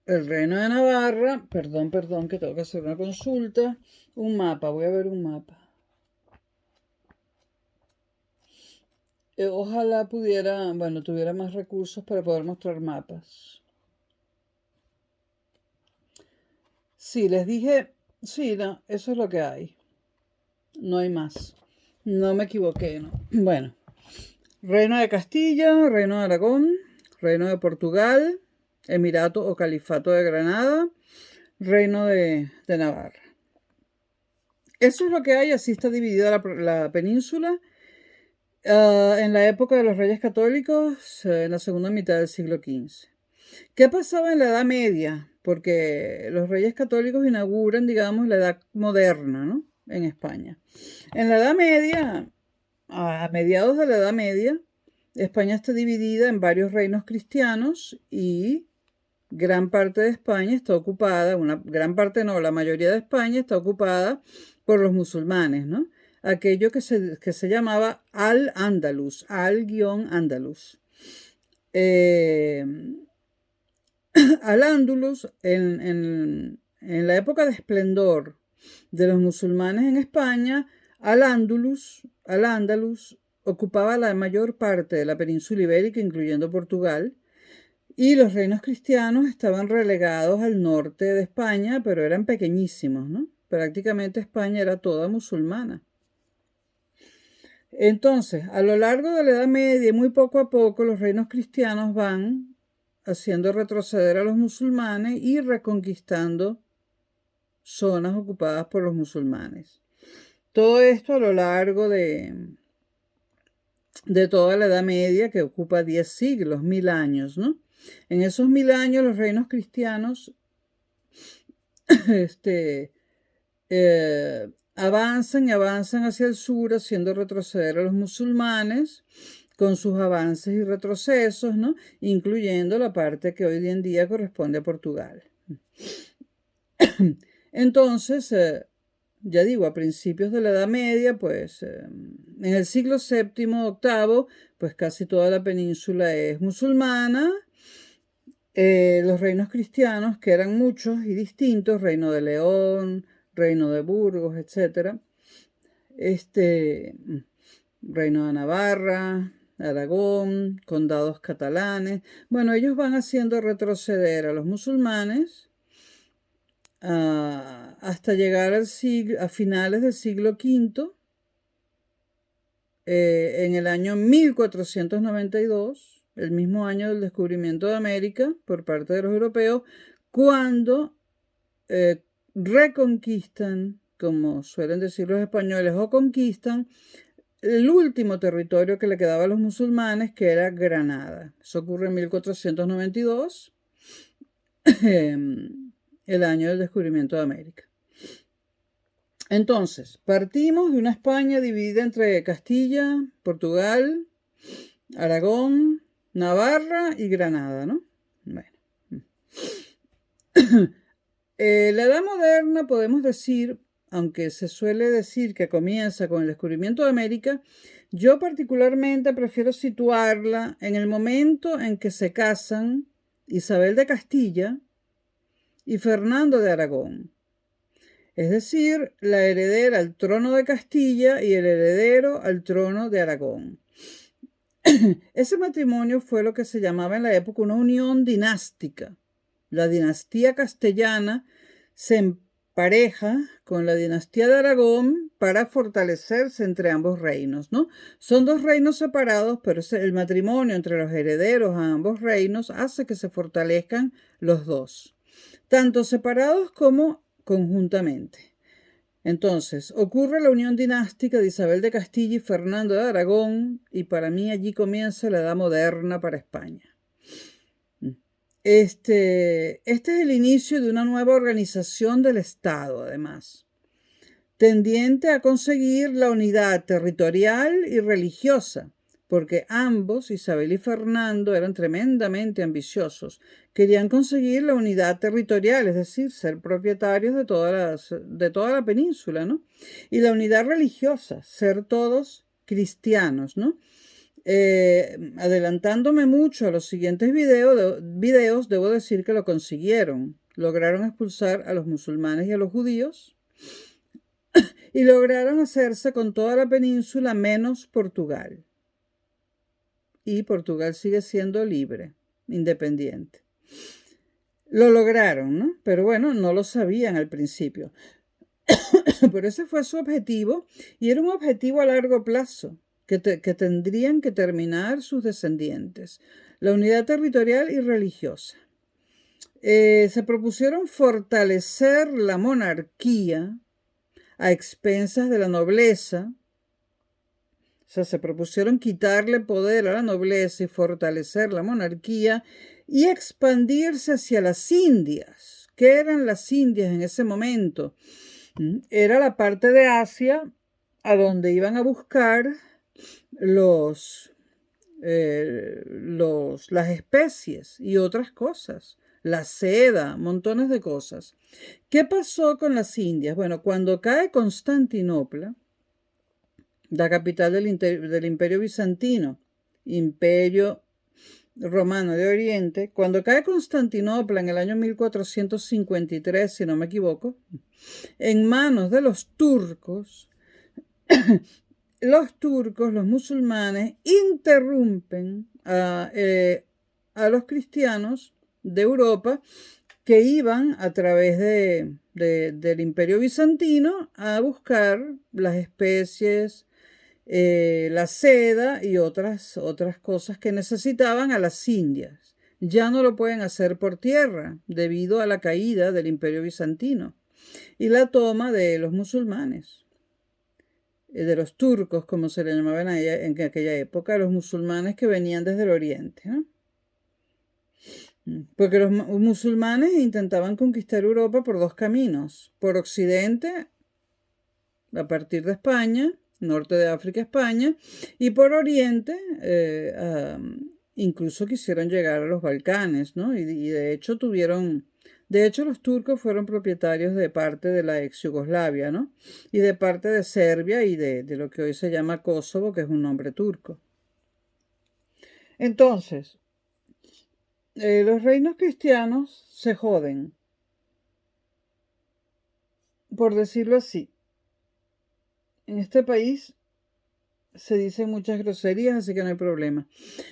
el reino de Navarra, perdón, que tengo que hacer una consulta, un mapa, voy a ver un mapa. Ojalá tuviera más recursos para poder mostrar mapas. Sí, les dije, sí, no, eso es lo que hay. No hay más. No me equivoqué, ¿no? Bueno, Reino de Castilla, Reino de Aragón, Reino de Portugal, Emirato o Califato de Granada, Reino de Navarra. Eso es lo que hay, así está dividida la península. En la época de los Reyes Católicos, en la segunda mitad del siglo XV. ¿Qué pasaba en la Edad Media? Porque los Reyes Católicos inauguran, digamos, la Edad Moderna, ¿no? En España. En la Edad Media, a mediados de la Edad Media, España está dividida en varios reinos cristianos y gran parte de España está ocupada, gran parte no, la mayoría de España está ocupada por los musulmanes, ¿no? Aquello que se llamaba Al-Ándalus, Al-Ándalus. Al-Ándalus, en la época de esplendor de los musulmanes en España, Al-Ándalus ocupaba la mayor parte de la península ibérica, incluyendo Portugal, y los reinos cristianos estaban relegados al norte de España, pero eran pequeñísimos, ¿no? Prácticamente España era toda musulmana. Entonces, a lo largo de la Edad Media, muy poco a poco, los reinos cristianos van haciendo retroceder a los musulmanes y reconquistando zonas ocupadas por los musulmanes. Todo esto a lo largo de toda la Edad Media, que ocupa 10 siglos, 1000 años, ¿no? En esos 1000 años los reinos cristianos avanzan y avanzan hacia el sur, haciendo retroceder a los musulmanes con sus avances y retrocesos, ¿no? Incluyendo la parte que hoy en día corresponde a Portugal. Entonces, ya digo, a principios de la Edad Media, pues en el siglo VII, VIII, pues casi toda la península es musulmana. Los reinos cristianos, que eran muchos y distintos, Reino de León, Reino de Burgos, etc. Reino de Navarra, Aragón, condados catalanes. Bueno, ellos van haciendo retroceder a los musulmanes hasta llegar a finales del siglo V, en el año 1492, el mismo año del descubrimiento de América por parte de los europeos, cuando reconquistan, como suelen decir los españoles, o conquistan el último territorio que le quedaba a los musulmanes, que era Granada. Eso ocurre en 1492, el año del descubrimiento de América. Entonces, partimos de una España dividida entre Castilla, Portugal, Aragón, Navarra y Granada, ¿no? Bueno. La Edad Moderna, podemos decir, aunque se suele decir que comienza con el descubrimiento de América, yo particularmente prefiero situarla en el momento en que se casan Isabel de Castilla y Fernando de Aragón. Es decir, la heredera al trono de Castilla y el heredero al trono de Aragón. Ese matrimonio fue lo que se llamaba en la época una unión dinástica. La dinastía castellana se empareja con la dinastía de Aragón para fortalecerse entre ambos reinos, ¿no? Son dos reinos separados, pero el matrimonio entre los herederos a ambos reinos hace que se fortalezcan los dos, tanto separados como conjuntamente. Entonces, ocurre la unión dinástica de Isabel de Castilla y Fernando de Aragón, y para mí allí comienza la Edad Moderna para España. Este es el inicio de una nueva organización del Estado, además, tendiente a conseguir la unidad territorial y religiosa, porque ambos, Isabel y Fernando, eran tremendamente ambiciosos. Querían conseguir la unidad territorial, es decir, ser propietarios de toda la península, ¿no? Y la unidad religiosa, ser todos cristianos, ¿no? Adelantándome mucho a los siguientes videos, debo decir que lo consiguieron. Lograron expulsar a los musulmanes y a los judíos y lograron hacerse con toda la península menos Portugal. Y Portugal sigue siendo libre, independiente. Lo lograron, ¿no? Pero bueno, no lo sabían al principio. Pero ese fue su objetivo y era un objetivo a largo plazo que tendrían que terminar sus descendientes. La unidad territorial y religiosa. Se propusieron fortalecer la monarquía a expensas de la nobleza. O sea, se propusieron quitarle poder a la nobleza y fortalecer la monarquía y expandirse hacia las Indias. ¿Qué eran las Indias en ese momento? Era la parte de Asia a donde iban a buscar las especies y otras cosas, la seda, montones de cosas. ¿Qué pasó con las Indias? Bueno, cuando cae Constantinopla, la capital del Imperio Bizantino, Imperio Romano de Oriente, cuando cae Constantinopla en el año 1453, si no me equivoco, en manos de los turcos, los musulmanes, interrumpen a los cristianos de Europa que iban a través del Imperio Bizantino a buscar las especies, la seda y otras cosas que necesitaban a las Indias. Ya no lo pueden hacer por tierra debido a la caída del Imperio Bizantino y la toma de los musulmanes, de los turcos, como se le llamaban en aquella época, los musulmanes que venían desde el oriente, ¿no? Porque los musulmanes intentaban conquistar Europa por dos caminos: por occidente, a partir de España, norte de África, España, y por oriente, incluso quisieron llegar a los Balcanes, ¿no? Y de hecho los turcos fueron propietarios de parte de la ex Yugoslavia, ¿no? Y de parte de Serbia y de lo que hoy se llama Kosovo, que es un nombre turco. Entonces, los reinos cristianos se joden, por decirlo así. En este país se dicen muchas groserías, así que no hay problema.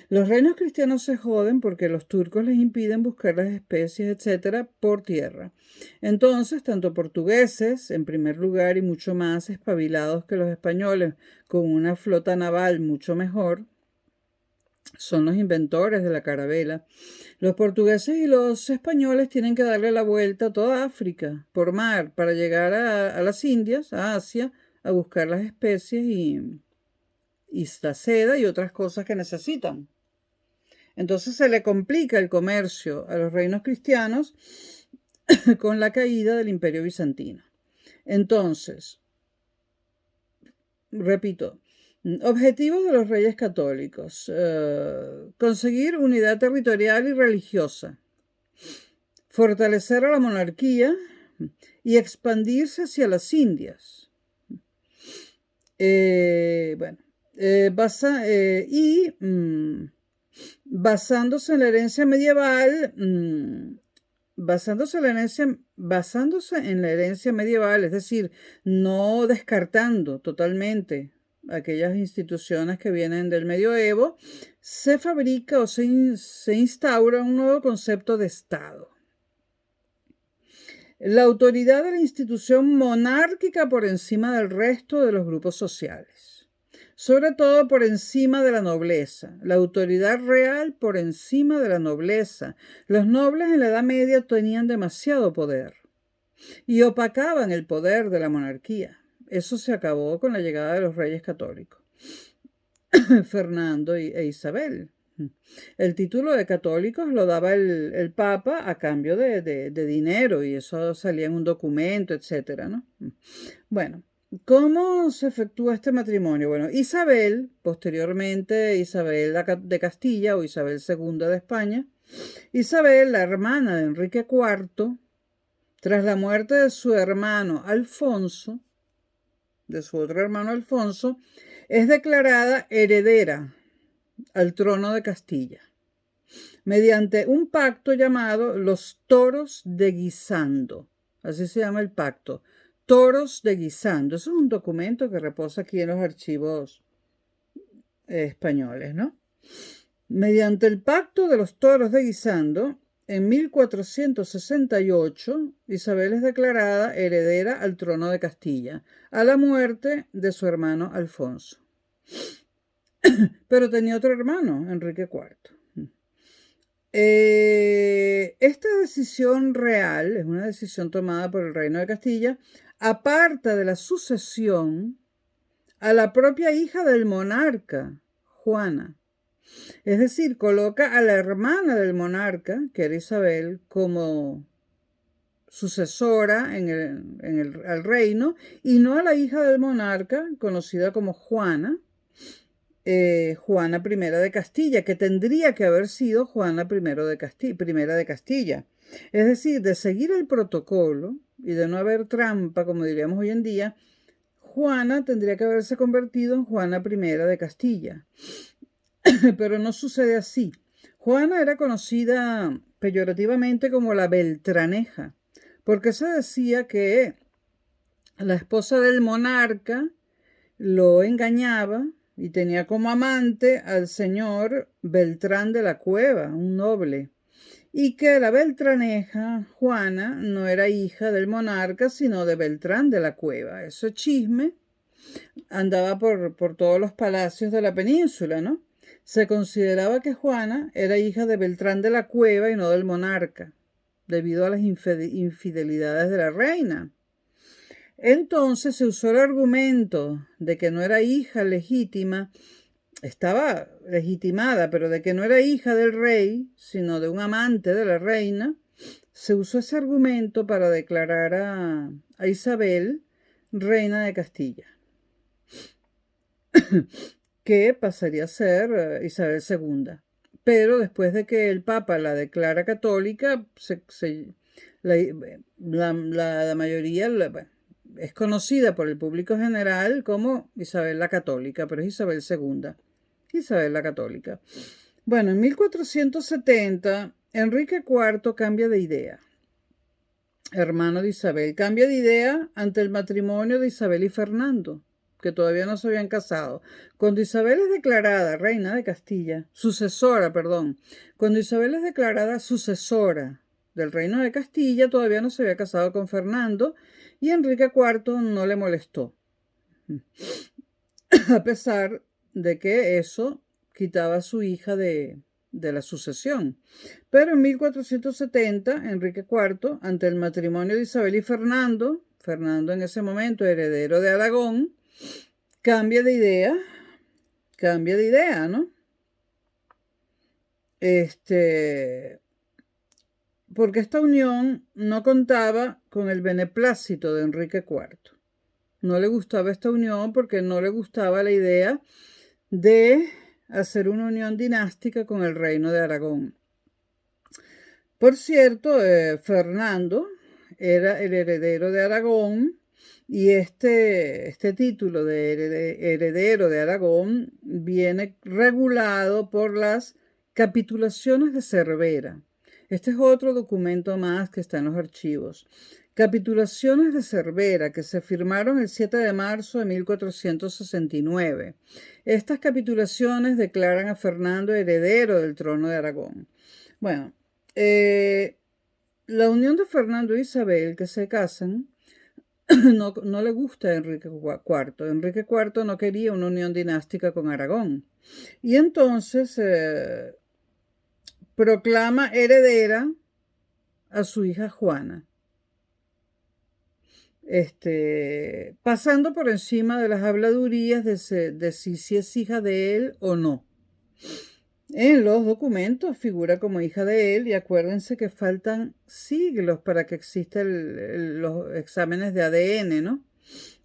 Los reinos cristianos se joden porque los turcos les impiden buscar las especies, etcétera, por tierra. Entonces, tanto portugueses, en primer lugar, y mucho más espabilados que los españoles, con una flota naval mucho mejor, son los inventores de la carabela. Los portugueses y los españoles tienen que darle la vuelta a toda África por mar para llegar a las Indias, a Asia, a buscar las especies y la seda y otras cosas que necesitan. Entonces se le complica el comercio a los reinos cristianos con la caída del Imperio Bizantino. Entonces, repito, objetivos de los reyes católicos: conseguir unidad territorial y religiosa, fortalecer a la monarquía y expandirse hacia las Indias. Basándose en la herencia medieval, es decir, no descartando totalmente aquellas instituciones que vienen del medioevo, se fabrica o se instaura un nuevo concepto de Estado. La autoridad de la institución monárquica por encima del resto de los grupos sociales, sobre todo por encima de la nobleza, la autoridad real por encima de la nobleza. Los nobles en la Edad Media tenían demasiado poder y opacaban el poder de la monarquía. Eso se acabó con la llegada de los reyes católicos, Fernando e Isabel. El título de católicos lo daba el Papa a cambio de dinero, y eso salía en un documento, etcétera, ¿no? Bueno, ¿Cómo se efectúa este matrimonio? Bueno, Isabel, posteriormente Isabel de Castilla o Isabel II de España, Isabel, la hermana de Enrique IV, tras la muerte de su hermano Alfonso, de su otro hermano Alfonso, es declarada heredera al trono de Castilla, mediante un pacto llamado los Toros de Guisando. Así se llama el pacto. Toros de Guisando. Eso es un documento que reposa aquí en los archivos españoles, ¿no? Mediante el pacto de los Toros de Guisando, en 1468, Isabel es declarada heredera al trono de Castilla, a la muerte de su hermano Alfonso. Pero tenía otro hermano, Enrique IV. Esta decisión real, es una decisión tomada por el Reino de Castilla, aparta de la sucesión a la propia hija del monarca, Juana. Es decir, coloca a la hermana del monarca, que era Isabel, como sucesora al reino, y no a la hija del monarca, conocida como Juana, Juana I de Castilla, que tendría que haber sido Juana primera de Castilla. Es decir, de seguir el protocolo y de no haber trampa, como diríamos hoy en día, Juana tendría que haberse convertido en Juana I de Castilla. Pero no sucede así. Juana era conocida peyorativamente como la Beltraneja, porque se decía que la esposa del monarca lo engañaba y tenía como amante al señor Beltrán de la Cueva, un noble, y que la Beltraneja, Juana, no era hija del monarca, sino de Beltrán de la Cueva. Ese chisme andaba por todos los palacios de la península, ¿no? Se consideraba que Juana era hija de Beltrán de la Cueva y no del monarca, debido a las infidelidades de la reina. Entonces se usó el argumento de que no era hija legítima, estaba legitimada, pero de que no era hija del rey, sino de un amante de la reina. Se usó ese argumento para declarar a Isabel reina de Castilla, que pasaría a ser Isabel II. Pero después de que el Papa la declara católica, la mayoría es conocida por el público general como Isabel la Católica, pero es Isabel II. Isabel la Católica. Bueno, en 1470, Enrique IV cambia de idea. Hermano de Isabel, cambia de idea ante el matrimonio de Isabel y Fernando, que todavía no se habían casado. Cuando Isabel es declarada reina de Castilla, cuando Isabel es declarada sucesora del reino de Castilla, todavía no se había casado con Fernando y Enrique IV no le molestó. A pesar de que eso quitaba a su hija de la sucesión. Pero en 1470, Enrique IV, ante el matrimonio de Isabel y Fernando en ese momento heredero de Aragón, cambia de idea, ¿no? Porque esta unión no contaba con el beneplácito de Enrique IV. No le gustaba esta unión porque no le gustaba la idea de hacer una unión dinástica con el reino de Aragón. Por cierto, Fernando era el heredero de Aragón y este título de heredero de Aragón viene regulado por las capitulaciones de Cervera. Este es otro documento más que está en los archivos. Capitulaciones de Cervera que se firmaron el 7 de marzo de 1469. Estas capitulaciones declaran a Fernando heredero del trono de Aragón. Bueno, la unión de Fernando y Isabel, que se casan, no le gusta a Enrique IV. Enrique IV no quería una unión dinástica con Aragón. Y entonces proclama heredera a su hija Juana. Pasando por encima de las habladurías de si es hija de él o no. En los documentos figura como hija de él y acuérdense que faltan siglos para que existan los exámenes de ADN, ¿no?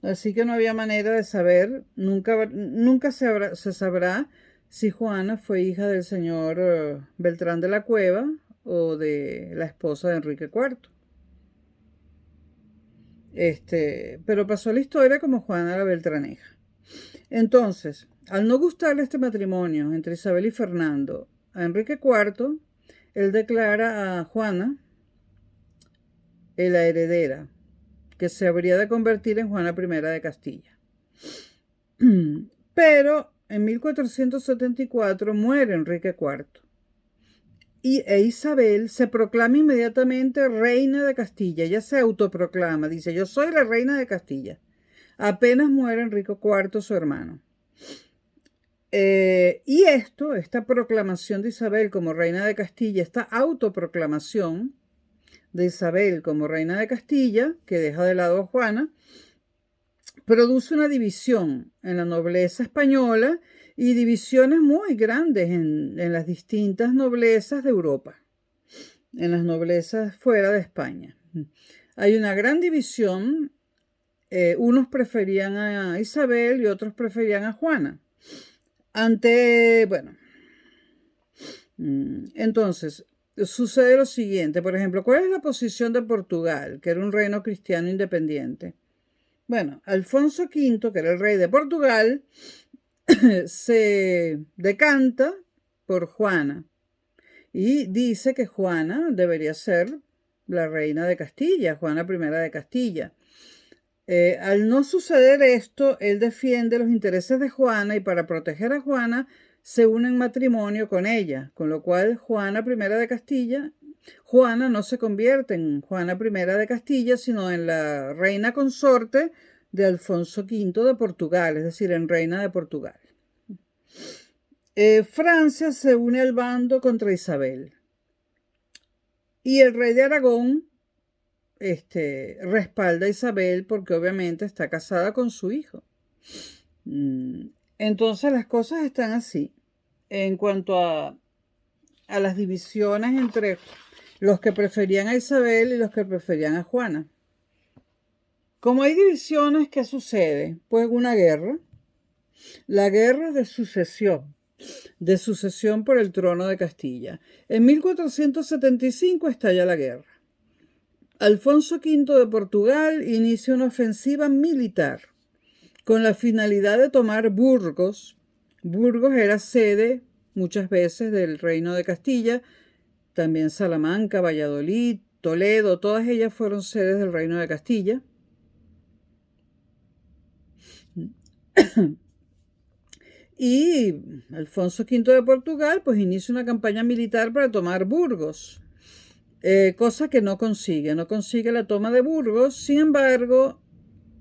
Así que no había manera de saber, nunca se sabrá si Juana fue hija del señor Beltrán de la Cueva o de la esposa de Enrique IV. Pero pasó la historia como Juana la Beltraneja. Entonces, al no gustarle este matrimonio entre Isabel y Fernando a Enrique IV, él declara a Juana la heredera, que se habría de convertir en Juana I de Castilla. Pero en 1474 muere Enrique IV e Isabel se proclama inmediatamente reina de Castilla. Ella se autoproclama, dice: yo soy la reina de Castilla. Apenas muere Enrique IV, su hermano. Y esta proclamación de Isabel como reina de Castilla, esta autoproclamación de Isabel como reina de Castilla, que deja de lado a Juana, produce una división en la nobleza española y divisiones muy grandes en las distintas noblezas de Europa, en las noblezas fuera de España. Hay una gran división, unos preferían a Isabel y otros preferían a Juana. Entonces, sucede lo siguiente. Por ejemplo, ¿cuál es la posición de Portugal, que era un reino cristiano independiente? Bueno, Alfonso V, que era el rey de Portugal, se decanta por Juana y dice que Juana debería ser la reina de Castilla, Juana I de Castilla. Al no suceder esto, él defiende los intereses de Juana y para proteger a Juana se une en matrimonio con ella, con lo cual Juana I de Castilla, Juana no se convierte en Juana I de Castilla, sino en la reina consorte de Alfonso V de Portugal, es decir, en reina de Portugal. Francia se une al bando contra Isabel y el rey de Aragón respalda a Isabel porque obviamente está casada con su hijo. Entonces las cosas están así en cuanto a las divisiones entre los que preferían a Isabel y los que preferían a Juana. Como hay divisiones, ¿qué sucede? Pues una guerra, la guerra de sucesión por el trono de Castilla. En 1475 estalla la guerra. Alfonso V de Portugal inicia una ofensiva militar con la finalidad de tomar Burgos. Burgos era sede muchas veces del reino de Castilla, también Salamanca, Valladolid, Toledo, todas ellas fueron sedes del reino de Castilla. Y Alfonso V de Portugal pues inicia una campaña militar para tomar Burgos, cosa que no consigue la toma de Burgos. Sin embargo,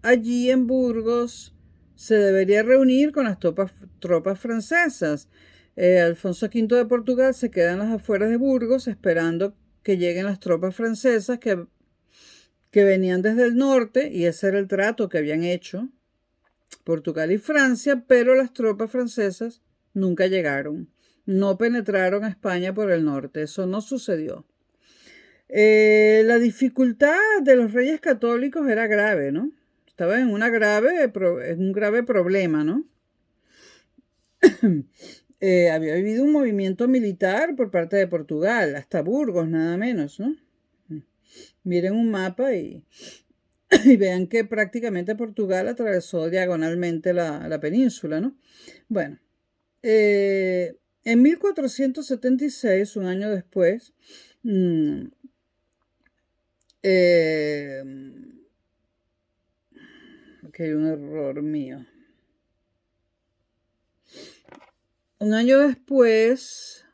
allí en Burgos se debería reunir con las tropas francesas. Alfonso V de Portugal se queda en las afueras de Burgos esperando que lleguen las tropas francesas que venían desde el norte, y ese era el trato que habían hecho Portugal y Francia, pero las tropas francesas nunca llegaron, no penetraron a España por el norte, eso no sucedió. La dificultad de los reyes católicos era grave, ¿no? Estaban en un grave problema, ¿no? Había habido un movimiento militar por parte de Portugal, hasta Burgos, nada menos, ¿no? Miren un mapa y vean que prácticamente Portugal atravesó diagonalmente la península, ¿no? Bueno, en 1476, un año después, aquí hay un error mío. Un año después,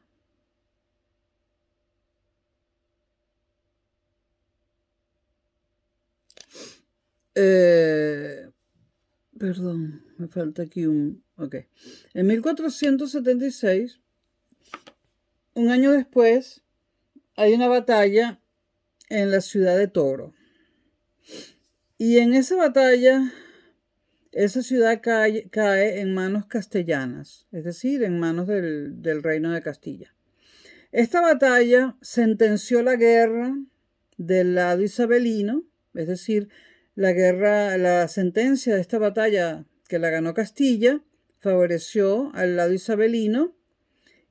perdón, me falta aquí ok. En 1476, un año después, hay una batalla en la ciudad de Toro. Y en esa batalla, esa ciudad cae en manos castellanas, es decir, en manos del reino de Castilla. Esta batalla sentenció la guerra del lado isabelino, es decir, La sentencia de esta batalla que la ganó Castilla favoreció al lado isabelino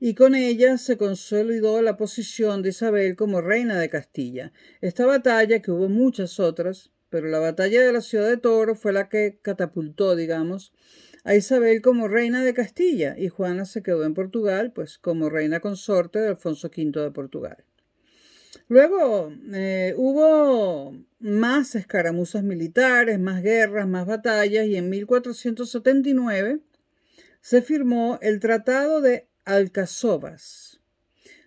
y con ella se consolidó la posición de Isabel como reina de Castilla. Esta batalla, que hubo muchas otras, pero la batalla de la Ciudad de Toro fue la que catapultó, digamos, a Isabel como reina de Castilla, y Juana se quedó en Portugal, pues como reina consorte de Alfonso V de Portugal. Luego hubo más escaramuzas militares, más guerras, más batallas, y en 1479 se firmó el Tratado de Alcazovas,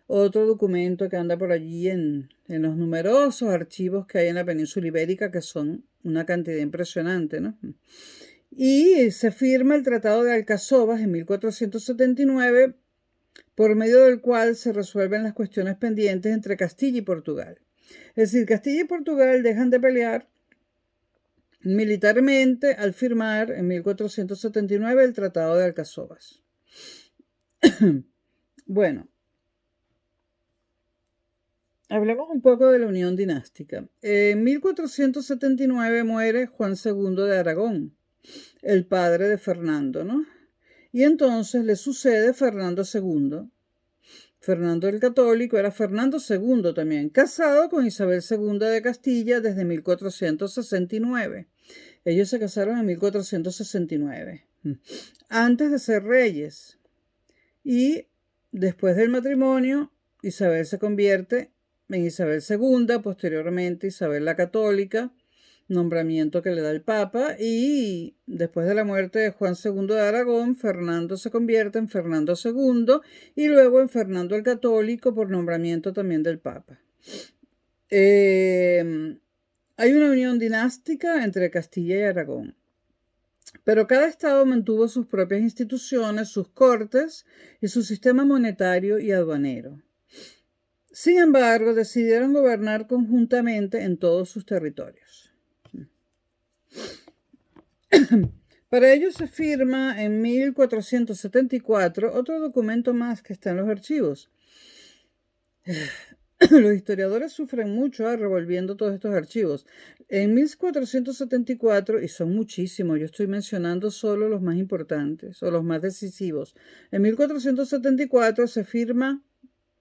otro documento que anda por allí en los numerosos archivos que hay en la península ibérica, que son una cantidad impresionante, ¿no? Y se firma el Tratado de Alcazovas en 1479, por medio del cual se resuelven las cuestiones pendientes entre Castilla y Portugal. Es decir, Castilla y Portugal dejan de pelear militarmente al firmar en 1479 el Tratado de Alcazovas. Bueno, hablemos un poco de la unión dinástica. En 1479 muere Juan II de Aragón, el padre de Fernando, ¿no? Y entonces le sucede Fernando II. Fernando el Católico era Fernando II también, casado con Isabel II de Castilla desde 1469. Ellos se casaron en 1469, antes de ser reyes. Y después del matrimonio, Isabel se convierte en Isabel II, posteriormente Isabel la Católica, nombramiento que le da el Papa, y después de la muerte de Juan II de Aragón, Fernando se convierte en Fernando II y luego en Fernando el Católico por nombramiento también del Papa. Hay una unión dinástica entre Castilla y Aragón, pero cada estado mantuvo sus propias instituciones, sus cortes y su sistema monetario y aduanero. Sin embargo, decidieron gobernar conjuntamente en todos sus territorios. Para ello se firma en 1474 otro documento más que está en los archivos. Los historiadores sufren mucho revolviendo todos estos archivos. En 1474, y son muchísimos, yo estoy mencionando solo los más importantes o los más decisivos. En 1474 se firma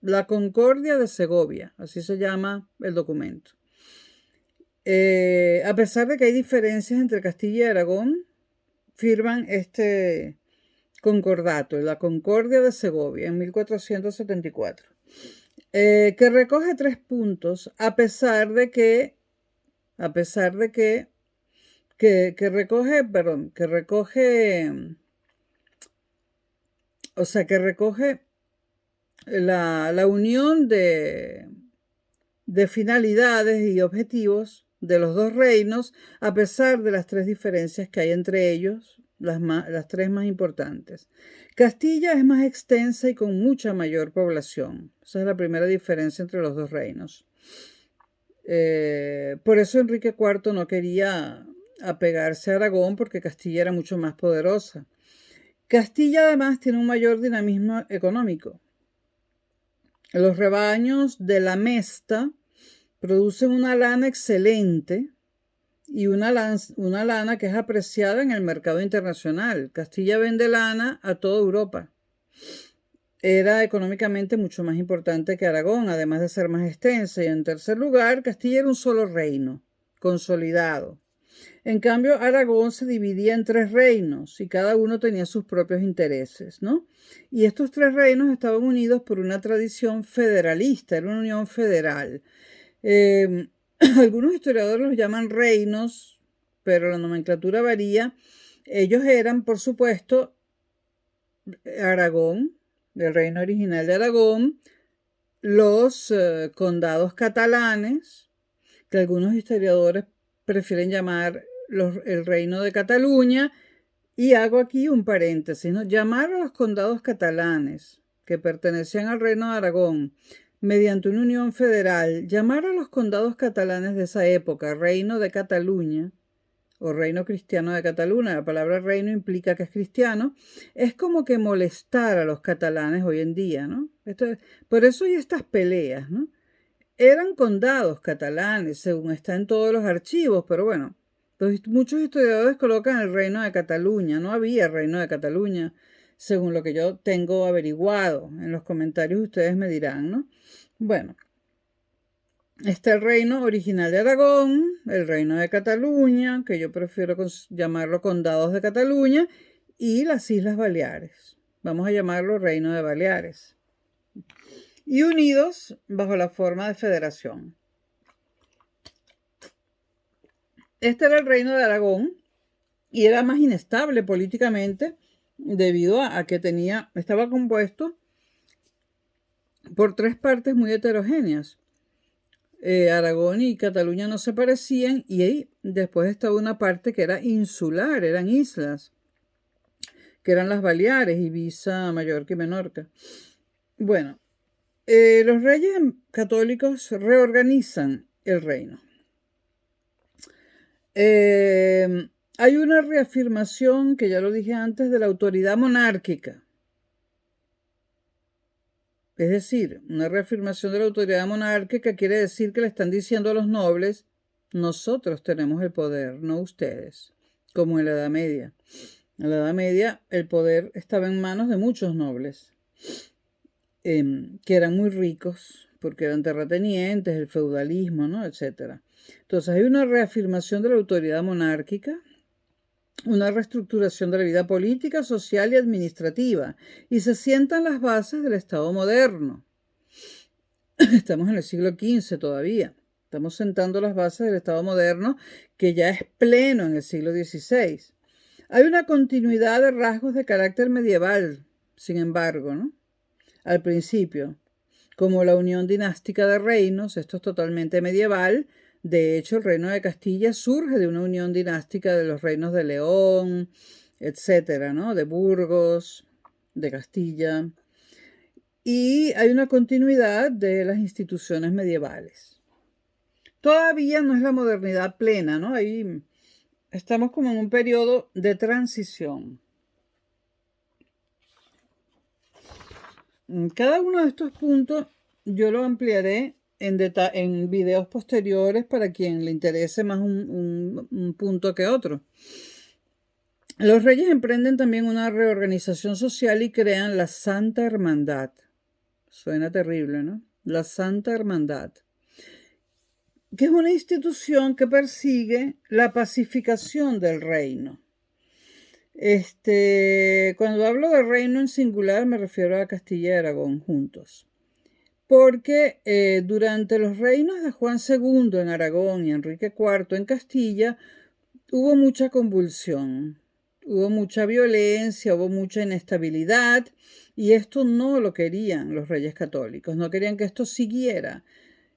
la Concordia de Segovia, así se llama el documento. A pesar de que hay diferencias entre Castilla y Aragón, firman este concordato, la Concordia de Segovia, en 1474, que recoge 3 puntos, a pesar de que recoge la unión de finalidades y objetivos de los dos reinos, a pesar de las 3 diferencias que hay entre ellos, las 3 más importantes. Castilla es más extensa y con mucha mayor población. Esa es la primera diferencia entre los dos reinos. Por eso Enrique IV no quería apegarse a Aragón, porque Castilla era mucho más poderosa. Castilla además tiene un mayor dinamismo económico. Los rebaños de la Mesta producen una lana excelente y una lana que es apreciada en el mercado internacional. Castilla vende lana a toda Europa. Era económicamente mucho más importante que Aragón, además de ser más extensa. Y en tercer lugar, Castilla era un solo reino, consolidado. En cambio, Aragón se dividía en 3 reinos y cada uno tenía sus propios intereses, ¿no? Y estos 3 reinos estaban unidos por una tradición federalista, era una unión federal. Algunos historiadores los llaman reinos, pero la nomenclatura varía. Ellos eran, por supuesto, Aragón, del reino original de Aragón, los condados catalanes, que algunos historiadores prefieren llamar el reino de Cataluña, y hago aquí un paréntesis, ¿no? Llamar a los condados catalanes, que pertenecían al reino de Aragón, mediante una unión federal, llamar a los condados catalanes de esa época reino de Cataluña o reino cristiano de Cataluña, la palabra reino implica que es cristiano, es como que molestar a los catalanes hoy en día, ¿no? Por eso hay estas peleas, ¿no? Eran condados catalanes, según está en todos los archivos, pero bueno, Muchos historiadores colocan el reino de Cataluña. No había reino de Cataluña, según lo que yo tengo averiguado. En los comentarios ustedes me dirán, ¿no? Bueno, está el reino original de Aragón, el reino de Cataluña, que yo prefiero llamarlo condados de Cataluña, y las Islas Baleares. Vamos a llamarlo reino de Baleares. Y unidos bajo la forma de federación. Este era el reino de Aragón y era más inestable políticamente debido a que estaba compuesto por tres partes muy heterogéneas. Aragón y Cataluña no se parecían y ahí después estaba una parte que era insular, eran islas, que eran las Baleares, Ibiza, Mallorca y Menorca. Bueno, los reyes católicos reorganizan el reino. Hay una reafirmación, que ya lo dije antes, de la autoridad monárquica. Es decir, una reafirmación de la autoridad monárquica quiere decir que le están diciendo a los nobles, nosotros tenemos el poder, no ustedes, como en la Edad Media. En la Edad Media el poder estaba en manos de muchos nobles, que eran muy ricos, porque eran terratenientes, el feudalismo, ¿no? Etcétera. Entonces hay una reafirmación de la autoridad monárquica, una reestructuración de la vida política, social y administrativa, y se sientan las bases del Estado moderno. Estamos en el siglo XV todavía. Estamos sentando las bases del Estado moderno, que ya es pleno en el siglo XVI. Hay una continuidad de rasgos de carácter medieval, sin embargo, ¿no? Al principio, como la unión dinástica de reinos, esto es totalmente medieval. De hecho, el reino de Castilla surge de una unión dinástica de los reinos de León, etcétera, ¿no? De Burgos, de Castilla. Y hay una continuidad de las instituciones medievales. Todavía no es la modernidad plena, ¿no? Ahí estamos como en un periodo de transición. Cada uno de estos puntos yo lo ampliaré en videos posteriores para quien le interese más un punto que otro. Los reyes emprenden también una reorganización social y crean la Santa Hermandad. Suena terrible, ¿no? La Santa Hermandad, que es una institución que persigue la pacificación del reino. Cuando hablo de reino en singular me refiero a Castilla y Aragón juntos. Porque durante los reinos de Juan II en Aragón y Enrique IV en Castilla hubo mucha convulsión, hubo mucha violencia, hubo mucha inestabilidad y esto no lo querían los reyes católicos, no querían que esto siguiera.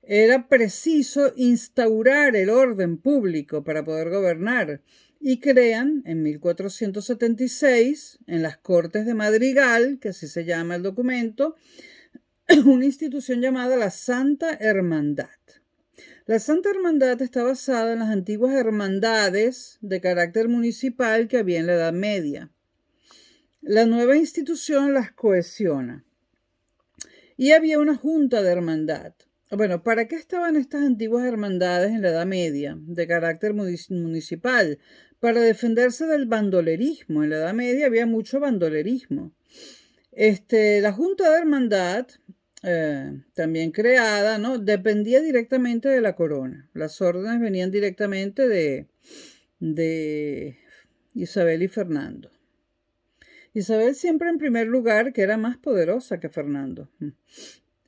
Era preciso instaurar el orden público para poder gobernar y crean en 1476 en las Cortes de Madrigal, que así se llama el documento, una institución llamada la Santa Hermandad. La Santa Hermandad está basada en las antiguas hermandades de carácter municipal que había en la Edad Media. La nueva institución las cohesiona. Y había una junta de hermandad. Bueno, ¿para qué estaban estas antiguas hermandades en la Edad Media de carácter municipal? Para defenderse del bandolerismo. En la Edad Media había mucho bandolerismo. La junta de hermandad, también creada, ¿no? Dependía directamente de la corona. Las órdenes venían directamente de Isabel y Fernando. Isabel siempre en primer lugar, que era más poderosa que Fernando.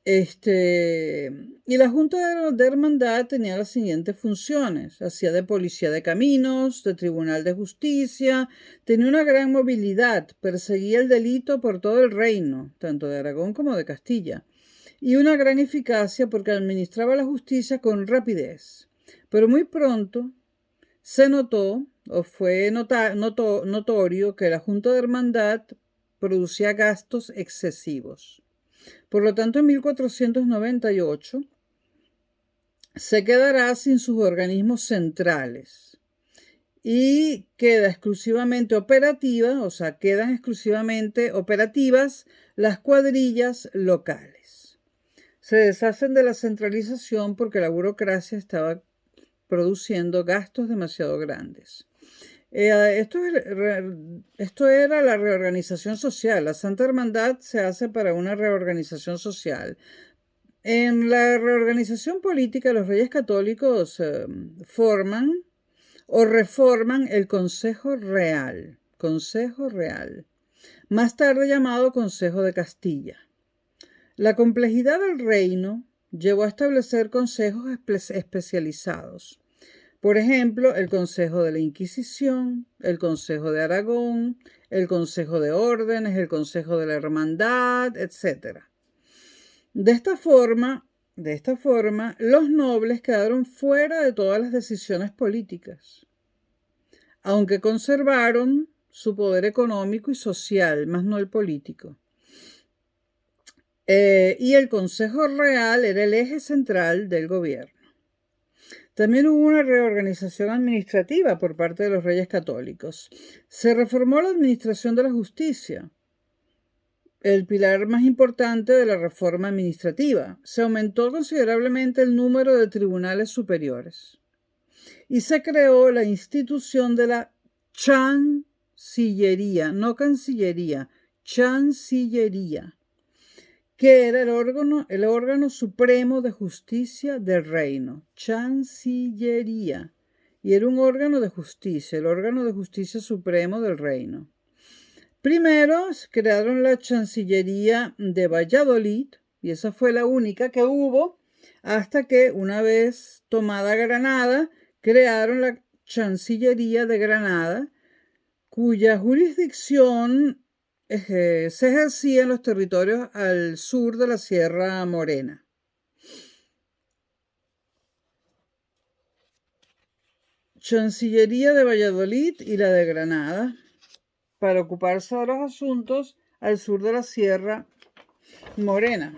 Y la Junta de Hermandad tenía las siguientes funciones. Hacía de policía de caminos, de tribunal de justicia, tenía una gran movilidad, perseguía el delito por todo el reino, tanto de Aragón como de Castilla, y una gran eficacia porque administraba la justicia con rapidez. Pero muy pronto se notó, o fue notorio, que la Junta de Hermandad producía gastos excesivos. Por lo tanto, en 1498 se quedará sin sus organismos centrales y queda exclusivamente operativa, o sea, quedan exclusivamente operativas las cuadrillas locales. Se deshacen de la centralización porque la burocracia estaba produciendo gastos demasiado grandes. Esto era la reorganización social. La Santa Hermandad se hace para una reorganización social. En la reorganización política, los reyes católicos forman o reforman el Consejo Real, más tarde llamado Consejo de Castilla. La complejidad del reino llevó a establecer consejos especializados. Por ejemplo, el Consejo de la Inquisición, el Consejo de Aragón, el Consejo de Órdenes, el Consejo de la Hermandad, etc. De esta forma, los nobles quedaron fuera de todas las decisiones políticas, aunque conservaron su poder económico y social, más no el político. Y el Consejo Real era el eje central del gobierno. También hubo una reorganización administrativa por parte de los reyes católicos. Se reformó la administración de la justicia, el pilar más importante de la reforma administrativa. Se aumentó considerablemente el número de tribunales superiores y se creó la institución de la Chancillería, no Cancillería, Chancillería, que era el órgano supremo de justicia del reino, Chancillería, y era un órgano de justicia, el órgano de justicia supremo del reino. Primero crearon la Chancillería de Valladolid, y esa fue la única que hubo, hasta que una vez tomada Granada, crearon la Chancillería de Granada, cuya jurisdicción se ejercía en los territorios al sur de la Sierra Morena. Chancillería de Valladolid y la de Granada, para ocuparse de los asuntos al sur de la Sierra Morena.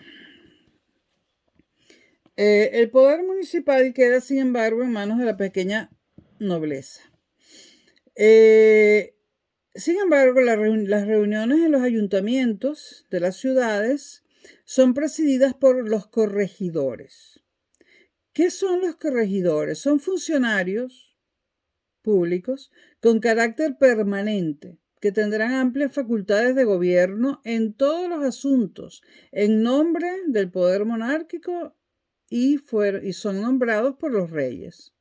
El poder municipal queda, sin embargo, en manos de la pequeña nobleza. Sin embargo, las reuniones en los ayuntamientos de las ciudades son presididas por los corregidores. ¿Qué son los corregidores? Son funcionarios públicos con carácter permanente que tendrán amplias facultades de gobierno en todos los asuntos en nombre del poder monárquico y son nombrados por los reyes.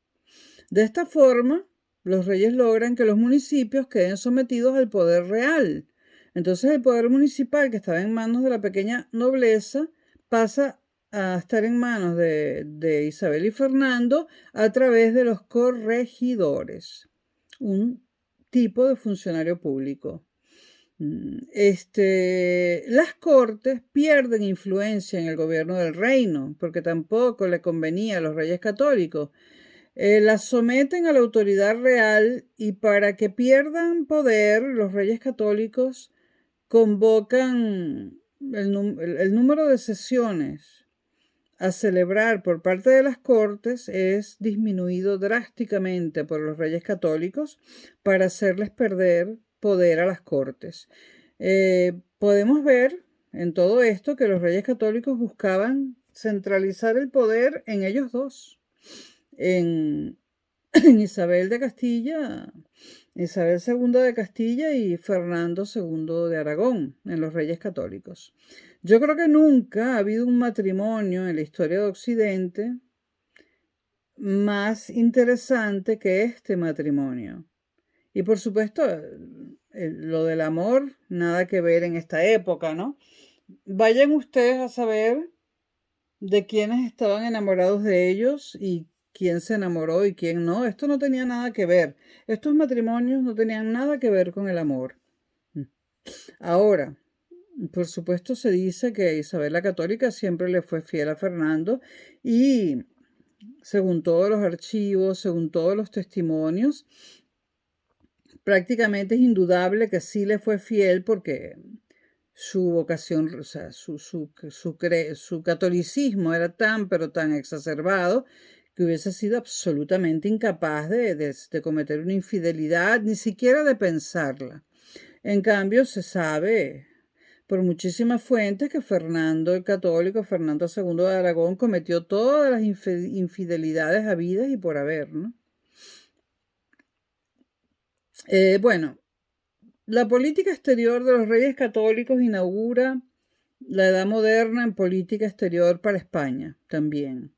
De esta forma, los reyes logran que los municipios queden sometidos al poder real. Entonces el poder municipal, que estaba en manos de la pequeña nobleza, pasa a estar en manos de Isabel y Fernando a través de los corregidores, un tipo de funcionario público. Las cortes pierden influencia en el gobierno del reino, porque tampoco le convenía a los reyes católicos. Las someten a la autoridad real y para que pierdan poder, los reyes católicos convocan el número de sesiones a celebrar por parte de las cortes es disminuido drásticamente por los reyes católicos para hacerles perder poder a las cortes. Podemos ver en todo esto que los reyes católicos buscaban centralizar el poder en ellos dos. En Isabel de Castilla, Isabel II de Castilla y Fernando II de Aragón, en los reyes católicos. Yo creo que nunca ha habido un matrimonio en la historia de Occidente más interesante que este matrimonio. Y por supuesto, lo del amor, nada que ver en esta época, ¿no? Vayan ustedes a saber de quiénes estaban enamorados de ellos y quién se enamoró y quién no. Esto no tenía nada que ver. Estos matrimonios no tenían nada que ver con el amor. Ahora, por supuesto, se dice que Isabel la Católica siempre le fue fiel a Fernando y según todos los archivos, según todos los testimonios, prácticamente es indudable que sí le fue fiel porque su vocación, o sea, su catolicismo era tan, pero tan exacerbado que hubiese sido absolutamente incapaz de cometer una infidelidad, ni siquiera de pensarla. En cambio, se sabe, por muchísimas fuentes que Fernando el Católico, Fernando II de Aragón, cometió todas las infidelidades habidas y por haber, ¿no? Bueno, la política exterior de los Reyes Católicos inaugura la Edad Moderna en política exterior para España también.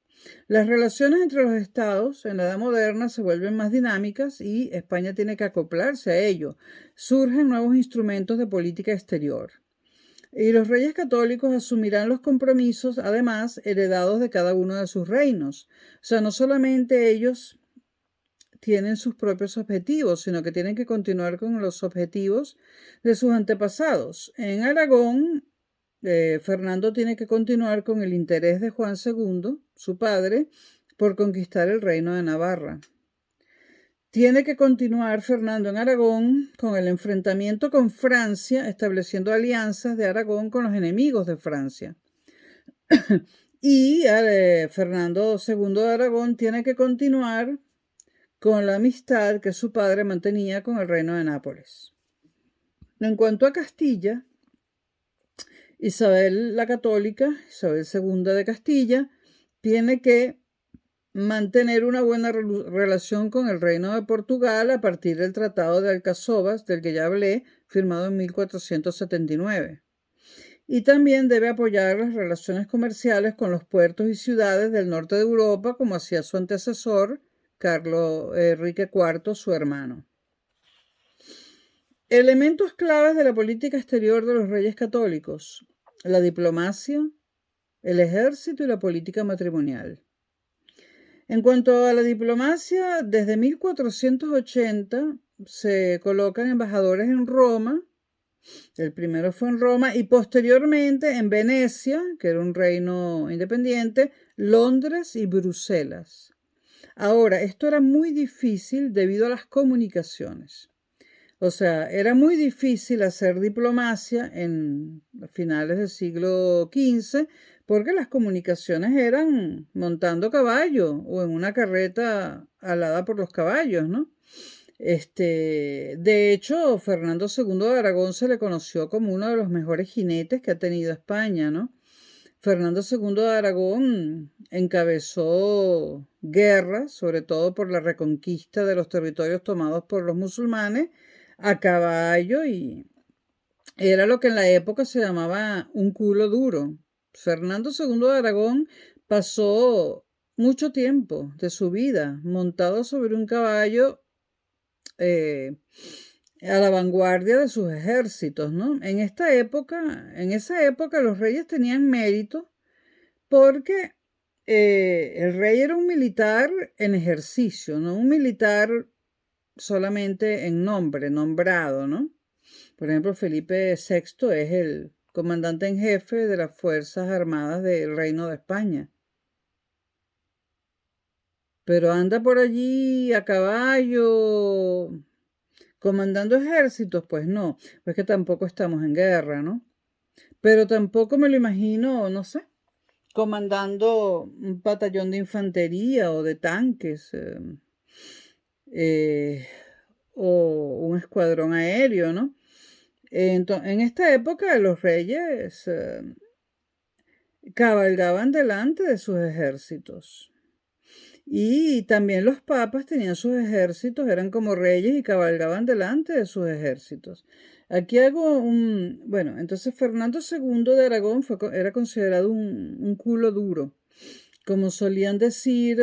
Las relaciones entre los estados en la Edad Moderna se vuelven más dinámicas y España tiene que acoplarse a ello. Surgen nuevos instrumentos de política exterior. Y los reyes católicos asumirán los compromisos, además, heredados de cada uno de sus reinos. O sea, no solamente ellos tienen sus propios objetivos, sino que tienen que continuar con los objetivos de sus antepasados. En Aragón, Fernando tiene que continuar con el interés de Juan II, su padre, por conquistar el reino de Navarra. Tiene que continuar Fernando en Aragón con el enfrentamiento con Francia, estableciendo alianzas de Aragón con los enemigos de Francia. Y Fernando II de Aragón tiene que continuar con la amistad que su padre mantenía con el reino de Nápoles. En cuanto a Castilla, Isabel la Católica, Isabel II de Castilla, tiene que mantener una buena relación con el reino de Portugal a partir del Tratado de Alcazovas, del que ya hablé, firmado en 1479. Y también debe apoyar las relaciones comerciales con los puertos y ciudades del norte de Europa, como hacía su antecesor, Carlos Enrique IV, su hermano. Elementos claves de la política exterior de los reyes católicos: la diplomacia, el ejército y la política matrimonial. En cuanto a la diplomacia, desde 1480 se colocan embajadores en Roma. El primero fue en Roma y posteriormente en Venecia, que era un reino independiente, Londres y Bruselas. Ahora, esto era muy difícil debido a las comunicaciones. O sea, era muy difícil hacer diplomacia en finales del siglo XV porque las comunicaciones eran montando caballo o en una carreta alada por los caballos, ¿no? De hecho, Fernando II de Aragón se le conoció como uno de los mejores jinetes que ha tenido España, ¿no? Fernando II de Aragón encabezó guerras, sobre todo por la reconquista de los territorios tomados por los musulmanes, a caballo, y era lo que en la época se llamaba un culo duro. Fernando II de Aragón pasó mucho tiempo de su vida montado sobre un caballo a la vanguardia de sus ejércitos, ¿no? En esa época los reyes tenían mérito porque el rey era un militar en ejercicio, no un militar solamente en nombre, nombrado, ¿no? Por ejemplo, Felipe VI es el comandante en jefe de las Fuerzas Armadas del Reino de España. Pero anda por allí a caballo, comandando ejércitos, pues no, pues que tampoco estamos en guerra, ¿no? Pero tampoco me lo imagino, no sé, comandando un batallón de infantería o de tanques, o un escuadrón aéreo, ¿no? En esta época los reyes cabalgaban delante de sus ejércitos. Y también los papas tenían sus ejércitos, eran como reyes y cabalgaban delante de sus ejércitos. Aquí hago bueno, entonces Fernando II de Aragón era considerado un culo duro, como solían decir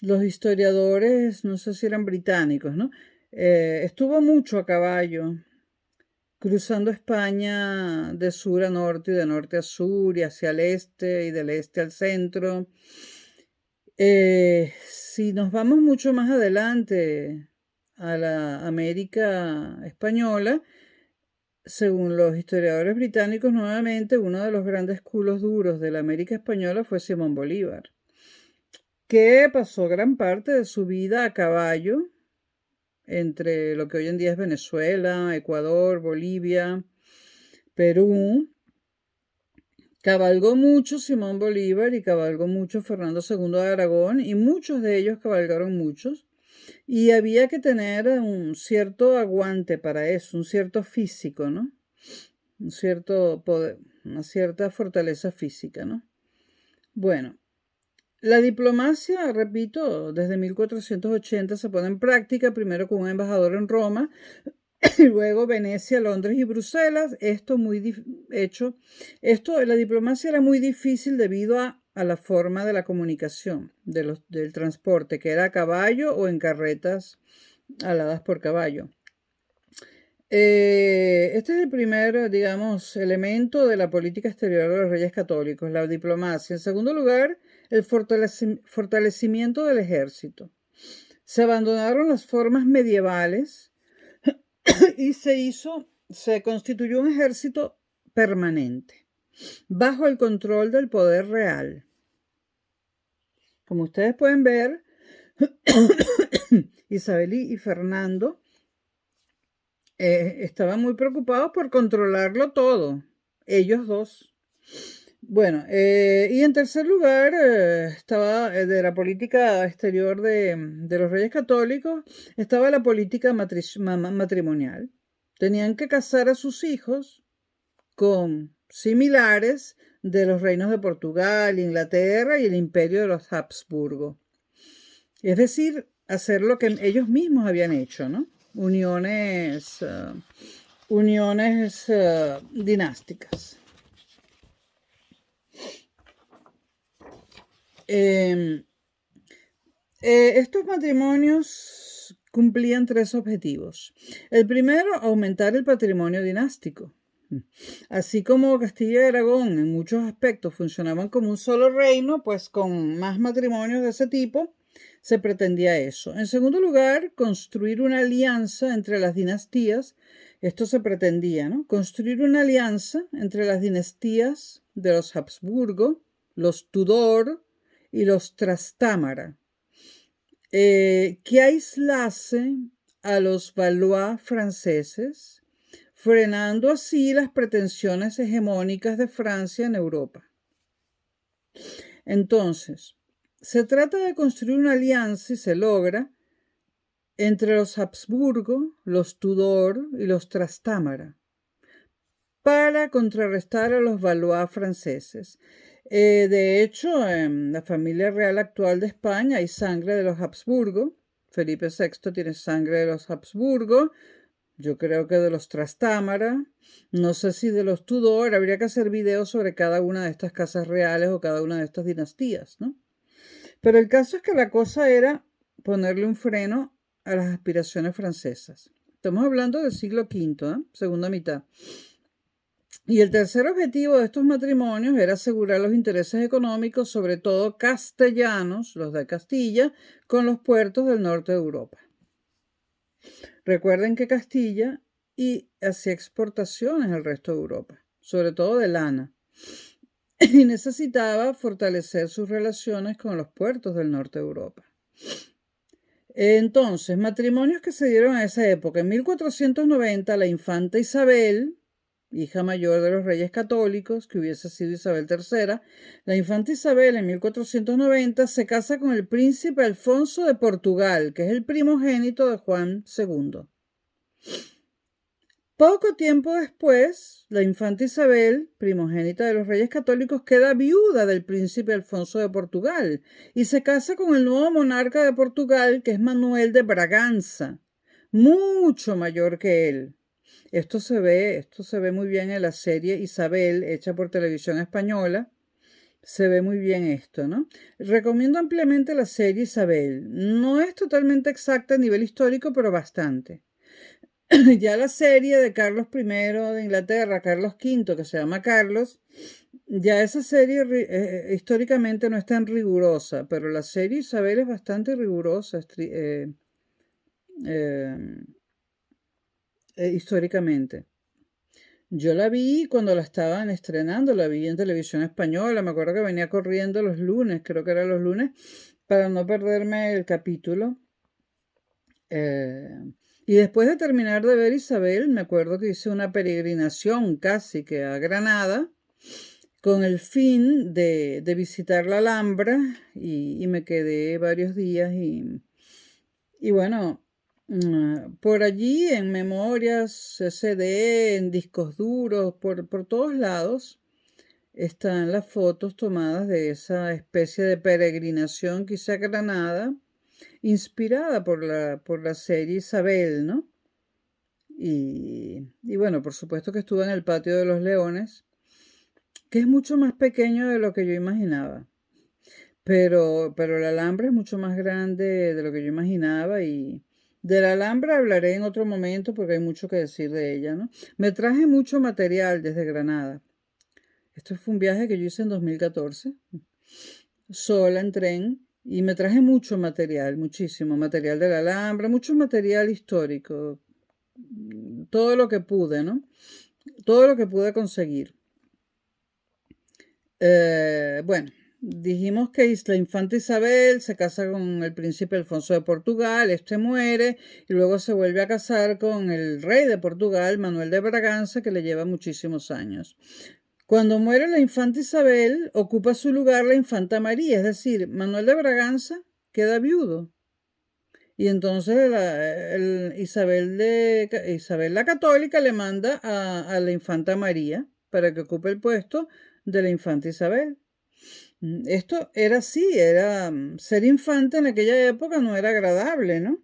los historiadores, no sé si eran británicos, ¿no? Estuvo mucho a caballo, cruzando España de sur a norte y de norte a sur y hacia el este y del este al centro. Si nos vamos mucho más adelante a la América española, según los historiadores británicos, nuevamente uno de los grandes culos duros de la América española fue Simón Bolívar, que pasó gran parte de su vida a caballo entre lo que hoy en día es Venezuela, Ecuador, Bolivia, Perú. Cabalgó mucho Simón Bolívar y cabalgó mucho Fernando II de Aragón, y muchos de ellos cabalgaron muchos. Y había que tener un cierto aguante para eso, un cierto físico, ¿no? Un cierto poder, una cierta fortaleza física, ¿no? Bueno, la diplomacia, repito, desde 1480 se pone en práctica, primero con un embajador en Roma, y luego Venecia, Londres y Bruselas. La diplomacia era muy difícil debido a la forma de la comunicación, del transporte, que era a caballo o en carretas aladas por caballo. Este es el primer, digamos, elemento de la política exterior de los reyes católicos, la diplomacia. En segundo lugar, el fortalecimiento del ejército. Se abandonaron las formas medievales y se constituyó un ejército permanente, bajo el control del poder real. Como ustedes pueden ver, Isabel y Fernando estaban muy preocupados por controlarlo todo, ellos dos. Bueno, y en tercer lugar, estaba de la política exterior de los reyes católicos, estaba la política matrimonial. Tenían que casar a sus hijos con similares de los reinos de Portugal, Inglaterra y el imperio de los Habsburgo. Es decir, hacer lo que ellos mismos habían hecho, ¿no? Uniones dinásticas. Estos matrimonios cumplían tres objetivos. El primero, aumentar el patrimonio dinástico. Así como Castilla y Aragón en muchos aspectos funcionaban como un solo reino, pues con más matrimonios de ese tipo se pretendía eso. En segundo lugar, construir una alianza entre las dinastías. Esto se pretendía, ¿no? Construir una alianza entre las dinastías de los Habsburgo, los Tudor y los Trastámara, que aislase a los Valois franceses, frenando así las pretensiones hegemónicas de Francia en Europa. Entonces, se trata de construir una alianza, y se logra, entre los Habsburgo, los Tudor y los Trastámara, para contrarrestar a los Valois franceses. De hecho, en la familia real actual de España hay sangre de los Habsburgo. Felipe VI tiene sangre de los Habsburgo. Yo creo que de los Trastámara. No sé si de los Tudor. Habría que hacer videos sobre cada una de estas casas reales o cada una de estas dinastías, ¿no? Pero el caso es que la cosa era ponerle un freno a las aspiraciones francesas. Estamos hablando del siglo V, segunda mitad. Y el tercer objetivo de estos matrimonios era asegurar los intereses económicos, sobre todo castellanos, los de Castilla, con los puertos del norte de Europa. Recuerden que Castilla hacía exportaciones al resto de Europa, sobre todo de lana, y necesitaba fortalecer sus relaciones con los puertos del norte de Europa. Entonces, matrimonios que se dieron a esa época. En 1490, la infanta Isabel, hija mayor de los reyes católicos, que hubiese sido Isabel III, la infanta Isabel en 1490 se casa con el príncipe Alfonso de Portugal, que es el primogénito de Juan II. Poco tiempo después, la infanta Isabel, primogénita de los reyes católicos, queda viuda del príncipe Alfonso de Portugal y se casa con el nuevo monarca de Portugal, que es Manuel de Braganza, mucho mayor que él. Esto se ve muy bien en la serie Isabel, hecha por Televisión Española. Se ve muy bien esto, ¿no? Recomiendo ampliamente la serie Isabel. No es totalmente exacta a nivel histórico, pero bastante. Ya la serie de Carlos I de Inglaterra, Carlos V, que se llama Carlos, ya esa serie históricamente no es tan rigurosa, pero la serie Isabel es bastante rigurosa históricamente. Yo la vi cuando la estaban estrenando, la vi en Televisión Española, me acuerdo que venía corriendo los lunes, creo que eran los lunes, para no perderme el capítulo. Y después de terminar de ver Isabel, me acuerdo que hice una peregrinación casi que a Granada, con el fin de visitar la Alhambra, y me quedé varios días y Y bueno, por allí en memorias, CD, en discos duros, por todos lados, están las fotos tomadas de esa especie de peregrinación que hice a Granada, inspirada por la serie Isabel, ¿no? Y bueno, por supuesto que estuve en el Patio de los Leones, que es mucho más pequeño de lo que yo imaginaba. Pero el alambre es mucho más grande de lo que yo imaginaba y del alambre hablaré en otro momento porque hay mucho que decir de ella, ¿no? Me traje mucho material desde Granada. Esto fue un viaje que yo hice en 2014, sola en tren, y me traje mucho material, muchísimo material del alambre, mucho material histórico, todo lo que pude, ¿no? Todo lo que pude conseguir. Bueno, dijimos que la infanta Isabel se casa con el príncipe Alfonso de Portugal, este muere y luego se vuelve a casar con el rey de Portugal, Manuel de Braganza, que le lleva muchísimos años. Cuando muere la infanta Isabel, ocupa su lugar la infanta María, es decir, Manuel de Braganza queda viudo. Y entonces Isabel la Católica le manda a la infanta María para que ocupe el puesto de la infanta Isabel. Esto era así, ser infante en aquella época no era agradable, ¿no?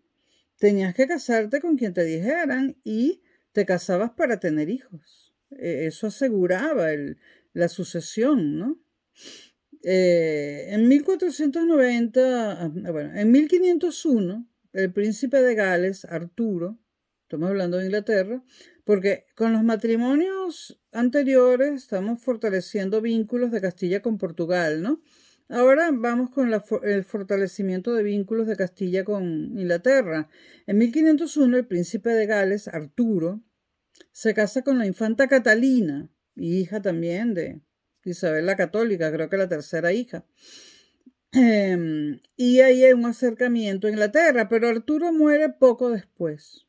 Tenías que casarte con quien te dijeran y te casabas para tener hijos. Eso aseguraba la sucesión, ¿no? En 1490, bueno, en 1501, el príncipe de Gales, Arturo, estamos hablando de Inglaterra, porque con los matrimonios anteriores estamos fortaleciendo vínculos de Castilla con Portugal, ¿no? Ahora vamos con el fortalecimiento de vínculos de Castilla con Inglaterra. En 1501, el príncipe de Gales, Arturo, se casa con la infanta Catalina, hija también de Isabel la Católica, creo que la tercera hija. Y ahí hay un acercamiento a Inglaterra, pero Arturo muere poco después.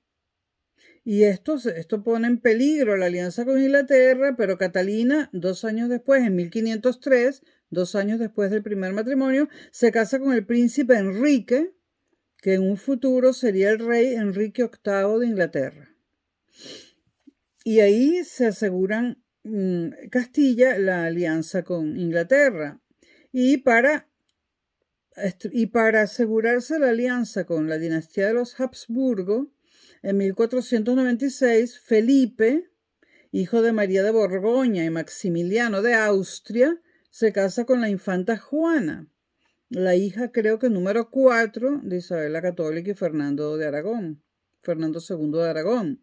Y esto pone en peligro la alianza con Inglaterra, pero Catalina, 2 años después, en 1503, 2 años después del primer matrimonio, se casa con el príncipe Enrique, que en un futuro sería el rey Enrique VIII de Inglaterra. Y ahí se aseguran Castilla la alianza con Inglaterra. Y para asegurarse la alianza con la dinastía de los Habsburgo, en 1496, Felipe, hijo de María de Borgoña y Maximiliano de Austria, se casa con la infanta Juana, la hija creo que número 4 de Isabel la Católica y Fernando de Aragón, Fernando II de Aragón.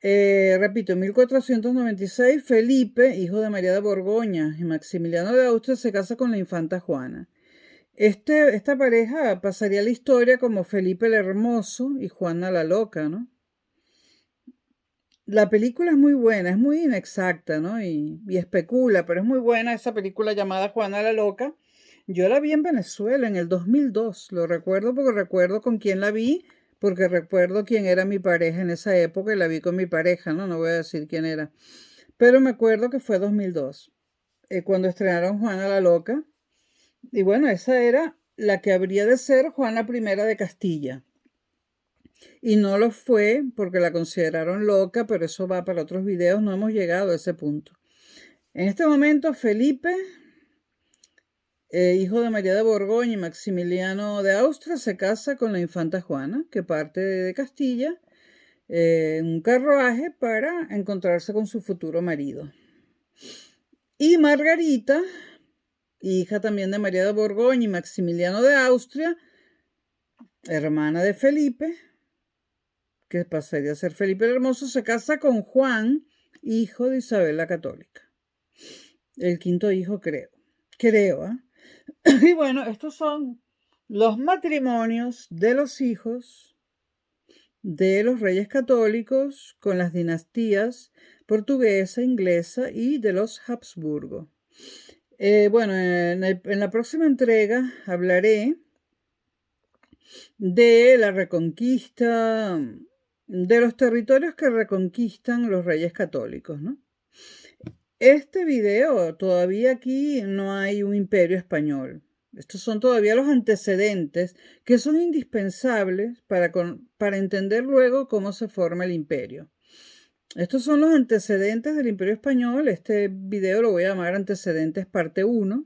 Repito, en 1496, Felipe, hijo de María de Borgoña y Maximiliano de Austria, se casa con la infanta Juana. Esta pareja pasaría a la historia como Felipe el Hermoso y Juana la Loca, ¿no? La película es muy buena, es muy inexacta, ¿no? Y especula, pero es muy buena esa película llamada Juana la Loca. Yo la vi en Venezuela en el 2002, lo recuerdo porque recuerdo con quién la vi, porque recuerdo quién era mi pareja en esa época y la vi con mi pareja, ¿no? No voy a decir quién era. Pero me acuerdo que fue 2002, cuando estrenaron Juana la Loca. Y bueno, esa era la que habría de ser Juana I de Castilla. Y no lo fue porque la consideraron loca, pero eso va para otros videos, no hemos llegado a ese punto. En este momento, Felipe, hijo de María de Borgoña y Maximiliano de Austria, se casa con la infanta Juana, que parte de Castilla, en un carruaje para encontrarse con su futuro marido. Y Margarita, hija también de María de Borgoña y Maximiliano de Austria, hermana de Felipe, que pasaría a ser Felipe el Hermoso, se casa con Juan, hijo de Isabel la Católica. El quinto hijo, creo. ¿eh? Y bueno, estos son los matrimonios de los hijos de los reyes católicos con las dinastías portuguesa, inglesa y de los Habsburgo. Bueno, en la próxima entrega hablaré de la reconquista, de los territorios que reconquistan los reyes católicos, ¿no? Este video, todavía aquí no hay un imperio español. Estos son todavía los antecedentes que son indispensables para entender luego cómo se forma el imperio. Estos son los antecedentes del Imperio Español. Este video lo voy a llamar Antecedentes parte 1.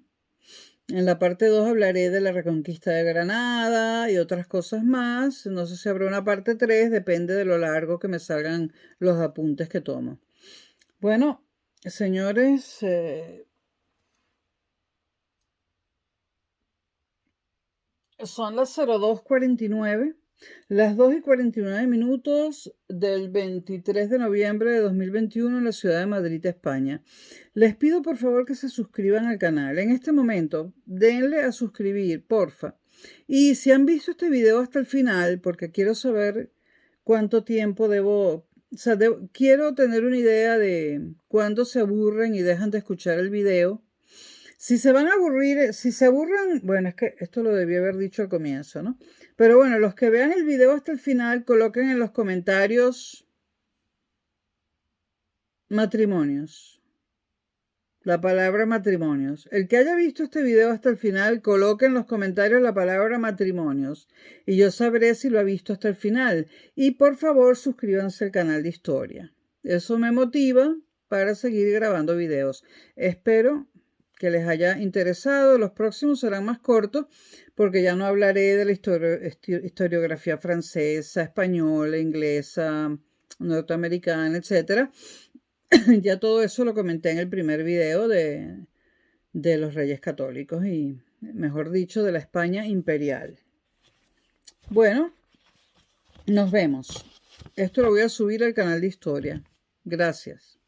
En la parte 2 hablaré de la reconquista de Granada y otras cosas más. No sé si habrá una parte 3, depende de lo largo que me salgan los apuntes que tomo. Bueno, señores, son las 02:49, las 2:49 del 23 de noviembre de 2021 en la ciudad de Madrid, España. Les pido por favor que se suscriban al canal. En este momento, denle a suscribir, porfa. Y si han visto este video hasta el final, porque quiero saber cuánto tiempo debo, o sea, quiero tener una idea de cuándo se aburren y dejan de escuchar el video. Si se van a aburrir, si se aburren, bueno, es que esto lo debí haber dicho al comienzo, ¿no? Pero bueno, los que vean el video hasta el final, coloquen en los comentarios matrimonios. La palabra matrimonios. El que haya visto este video hasta el final, coloque en los comentarios la palabra matrimonios y yo sabré si lo ha visto hasta el final. Y por favor, suscríbanse al canal de historia. Eso me motiva para seguir grabando videos. Espero que les haya interesado. Los próximos serán más cortos porque ya no hablaré de la historiografía francesa, española, inglesa, norteamericana, etcétera. Ya todo eso lo comenté en el primer video de los Reyes Católicos y, mejor dicho, de la España imperial. Bueno, nos vemos. Esto lo voy a subir al canal de historia. Gracias.